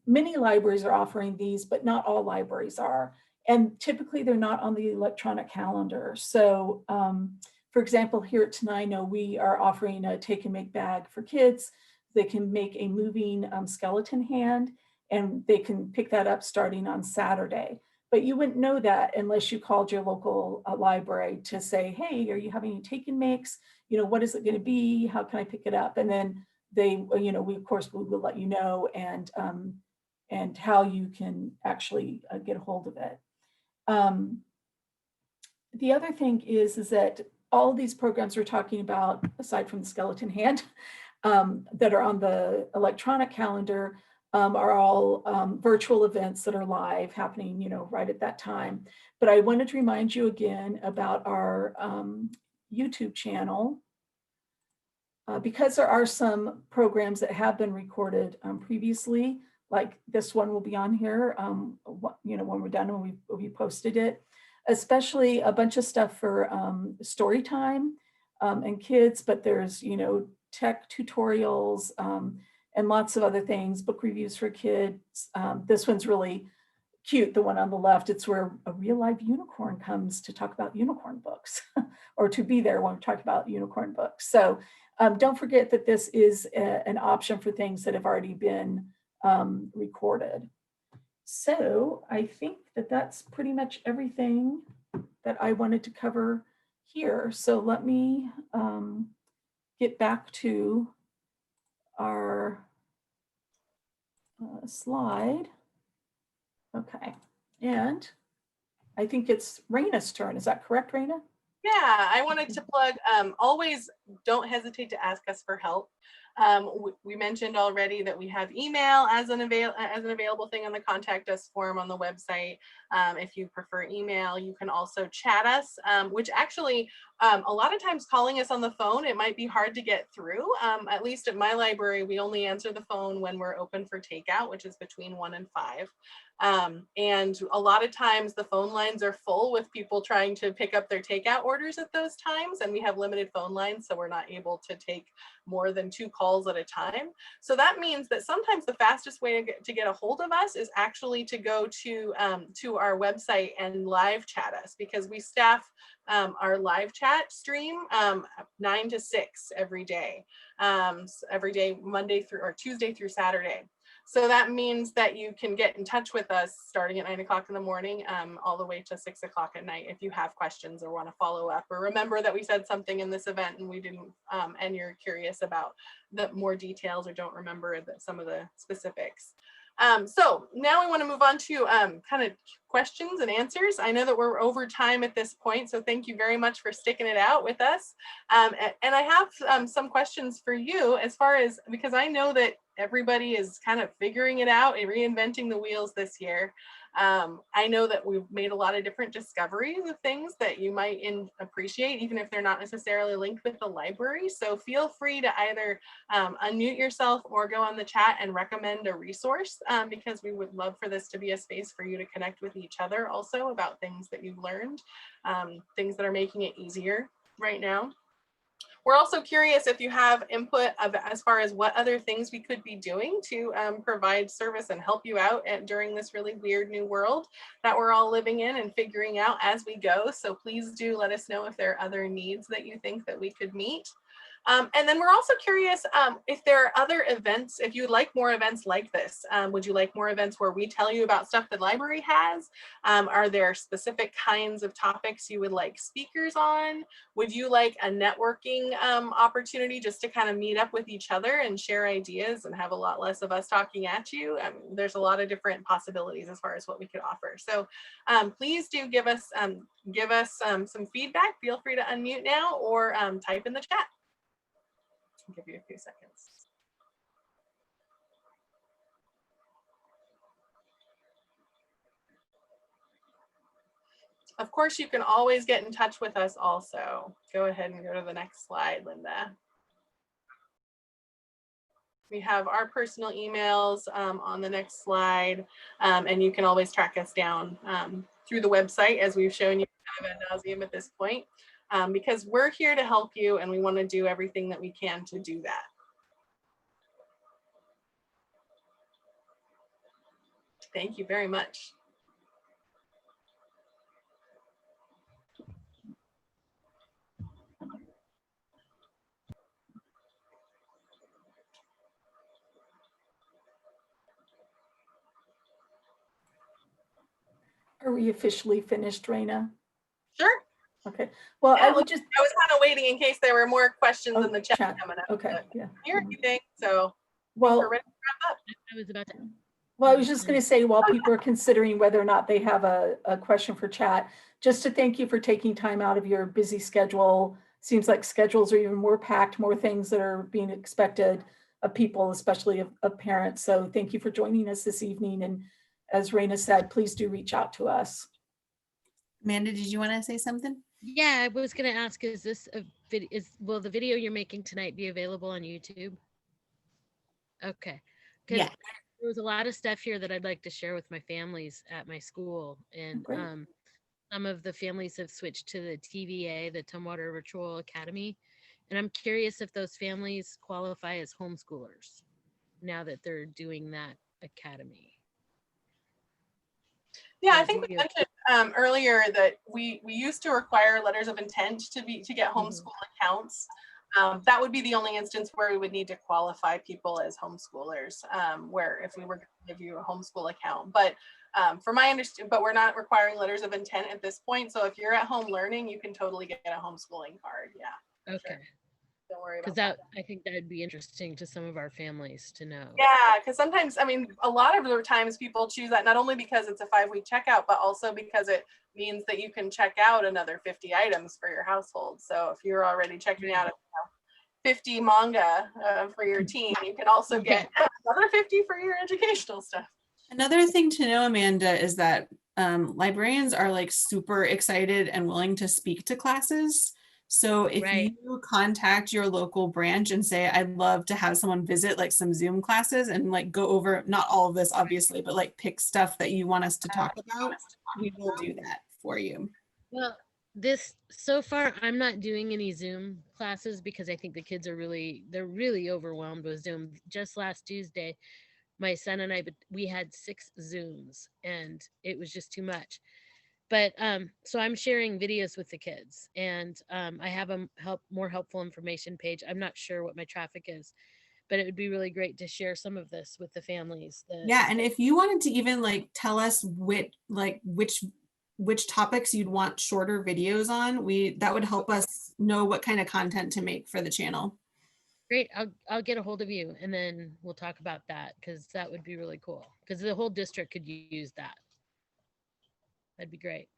many libraries are offering these, but not all libraries are. And typically they're not on the electronic calendar. So for example, here at Tenino, we are offering a take and make bag for kids. They can make a moving skeleton hand, and they can pick that up starting on Saturday. But you wouldn't know that unless you called your local library to say, hey, are you having any take and makes? What is it going to be? How can I pick it up? And then they, we of course we will let you know and how you can actually get a hold of it. The other thing is that all of these programs we're talking about, aside from the skeleton hand, that are on the electronic calendar, are all virtual events that are live happening, right at that time. But I wanted to remind you again about our YouTube channel, because there are some programs that have been recorded previously, like this one will be on here, when we're done, when we posted it, especially a bunch of stuff for story time and kids, but there's, tech tutorials, and lots of other things, book reviews for kids. This one's really cute, the one on the left. It's where a real live unicorn comes to talk about unicorn books or to be there when we talk about unicorn books. So don't forget that this is an option for things that have already been recorded. So I think that that's pretty much everything that I wanted to cover here. So let me get back to our slide. Okay, and I think it's Raina's turn. Is that correct, Raina? Yeah, I wanted to plug, always don't hesitate to ask us for help. We mentioned already that we have email as an available thing on the contact us form on the website. If you prefer email, you can also chat us, which actually a lot of times calling us on the phone, it might be hard to get through. At least at my library, we only answer the phone when we're open for takeout, which is between 1 and 5. And a lot of times the phone lines are full with people trying to pick up their takeout orders at those times, and we have limited phone lines, so we're not able to take more than 2 calls at a time. So that means that sometimes the fastest way to get a hold of us is actually to go to our website and live chat us, because we staff our live chat stream 9 to 6 every day, Monday through or Tuesday through Saturday. So that means that you can get in touch with us starting at 9 o'clock in the morning, all the way to 6 o'clock at night if you have questions or want to follow up, or remember that we said something in this event and we didn't, and you're curious about the more details or don't remember some of the specifics. So now we want to move on to kind of questions and answers. I know that we're over time at this point, so thank you very much for sticking it out with us. And I have some questions for you, as far as, because I know that everybody is kind of figuring it out and reinventing the wheels this year. I know that we've made a lot of different discoveries of things that you might appreciate, even if they're not necessarily linked with the library. So feel free to either unmute yourself or go on the chat and recommend a resource, because we would love for this to be a space for you to connect with each other also about things that you've learned, things that are making it easier right now. We're also curious if you have input as far as what other things we could be doing to provide service and help you out during this really weird new world that we're all living in and figuring out as we go. So please do let us know if there are other needs that you think that we could meet. And then we're also curious if there are other events, if you would like more events like this. Would you like more events where we tell you about stuff the library has? Are there specific kinds of topics you would like speakers on? Would you like a networking opportunity just to kind of meet up with each other and share ideas and have a lot less of us talking at you? There's a lot of different possibilities as far as what we could offer. So please do give us some feedback. Feel free to unmute now or type in the chat. I'll give you a few seconds. Of course, you can always get in touch with us also. Go ahead and go to the next slide, Linda. We have our personal emails on the next slide, and you can always track us down through the website, as we've shown you ad nauseum at this point, because we're here to help you and we want to do everything that we can to do that. Thank you very much. Are we officially finished, Raina? Sure. Okay. Well, Yeah, I would just. I was kind of waiting in case there were more questions in the chat coming up. Okay. Yeah. Hear anything? So well, we're ready to wrap up. I was about to. Well, I was just going to say, while people are considering whether or not they have a question for chat, just to thank you for taking time out of your busy schedule. Seems like schedules are even more packed, more things that are being expected of people, especially of parents. So thank you for joining us this evening. And as Raina said, please do reach out to us. Amanda, did you want to say something? Yeah, I was going to ask, is this a video? Will the video you're making tonight be available on YouTube? Okay. Yeah. There was a lot of stuff here that I'd like to share with my families at my school, and some of the families have switched to the TVA, the Tumwater Virtual Academy, and I'm curious if those families qualify as homeschoolers now that they're doing that academy. Yeah, I think we mentioned earlier that we used to require letters of intent to get homeschool accounts. That would be the only instance where we would need to qualify people as homeschoolers, where if we were going to give you a homeschool account. But for my understanding, but we're not requiring letters of intent at this point. So if you're at home learning, you can totally get a homeschooling card. Yeah. Okay. Sure. Don't worry about because that I think that would be interesting to some of our families to know. Yeah, because sometimes, I mean, a lot of the times people choose that not only because it's a 5-week checkout, but also because it means that you can check out another 50 items for your household. So if you're already checking out 50 manga for your teen, you can also get another 50 for your educational stuff. Another thing to know, Amanda, is that librarians are like super excited and willing to speak to classes. So if Right. you contact your local branch and say, I'd love to have someone visit like some Zoom classes and like go over, not all of this obviously, but like pick stuff that you want us to talk about, we will do that for you. Well, this so far, I'm not doing any Zoom classes because I think the kids are they're really overwhelmed with Zoom. Just last Tuesday, my son and I, we had 6 Zooms and it was just too much. But so I'm sharing videos with the kids, and I have a more helpful information page. I'm not sure what my traffic is, but it would be really great to share some of this with the families. Yeah, and if you wanted to even like tell us which topics you'd want shorter videos on, that would help us know what kind of content to make for the channel. Great, I'll get a hold of you, and then we'll talk about that because that would be really cool. Because the whole district could use that. That'd be great.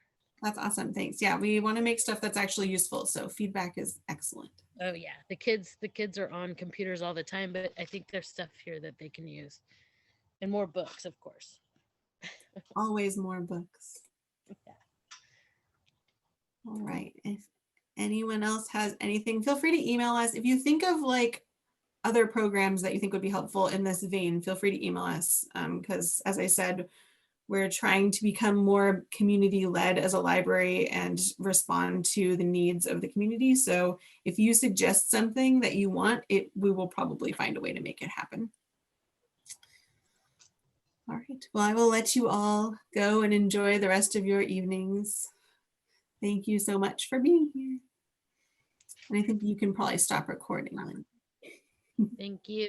That's awesome. Thanks. Yeah, we want to make stuff that's actually useful. So feedback is excellent. Oh yeah, the kids are on computers all the time, but I think there's stuff here that they can use, and more books, of course. Always more books. Yeah. All right. If anyone else has anything, feel free to email us. If you think of like other programs that you think would be helpful in this vein, feel free to email us. Because as I said, we're trying to become more community-led as a library and respond to the needs of the community. So if you suggest something that you want, we will probably find a way to make it happen. All right, well, I will let you all go and enjoy the rest of your evenings. Thank you so much for being here. And I think you can probably stop recording. Thank you.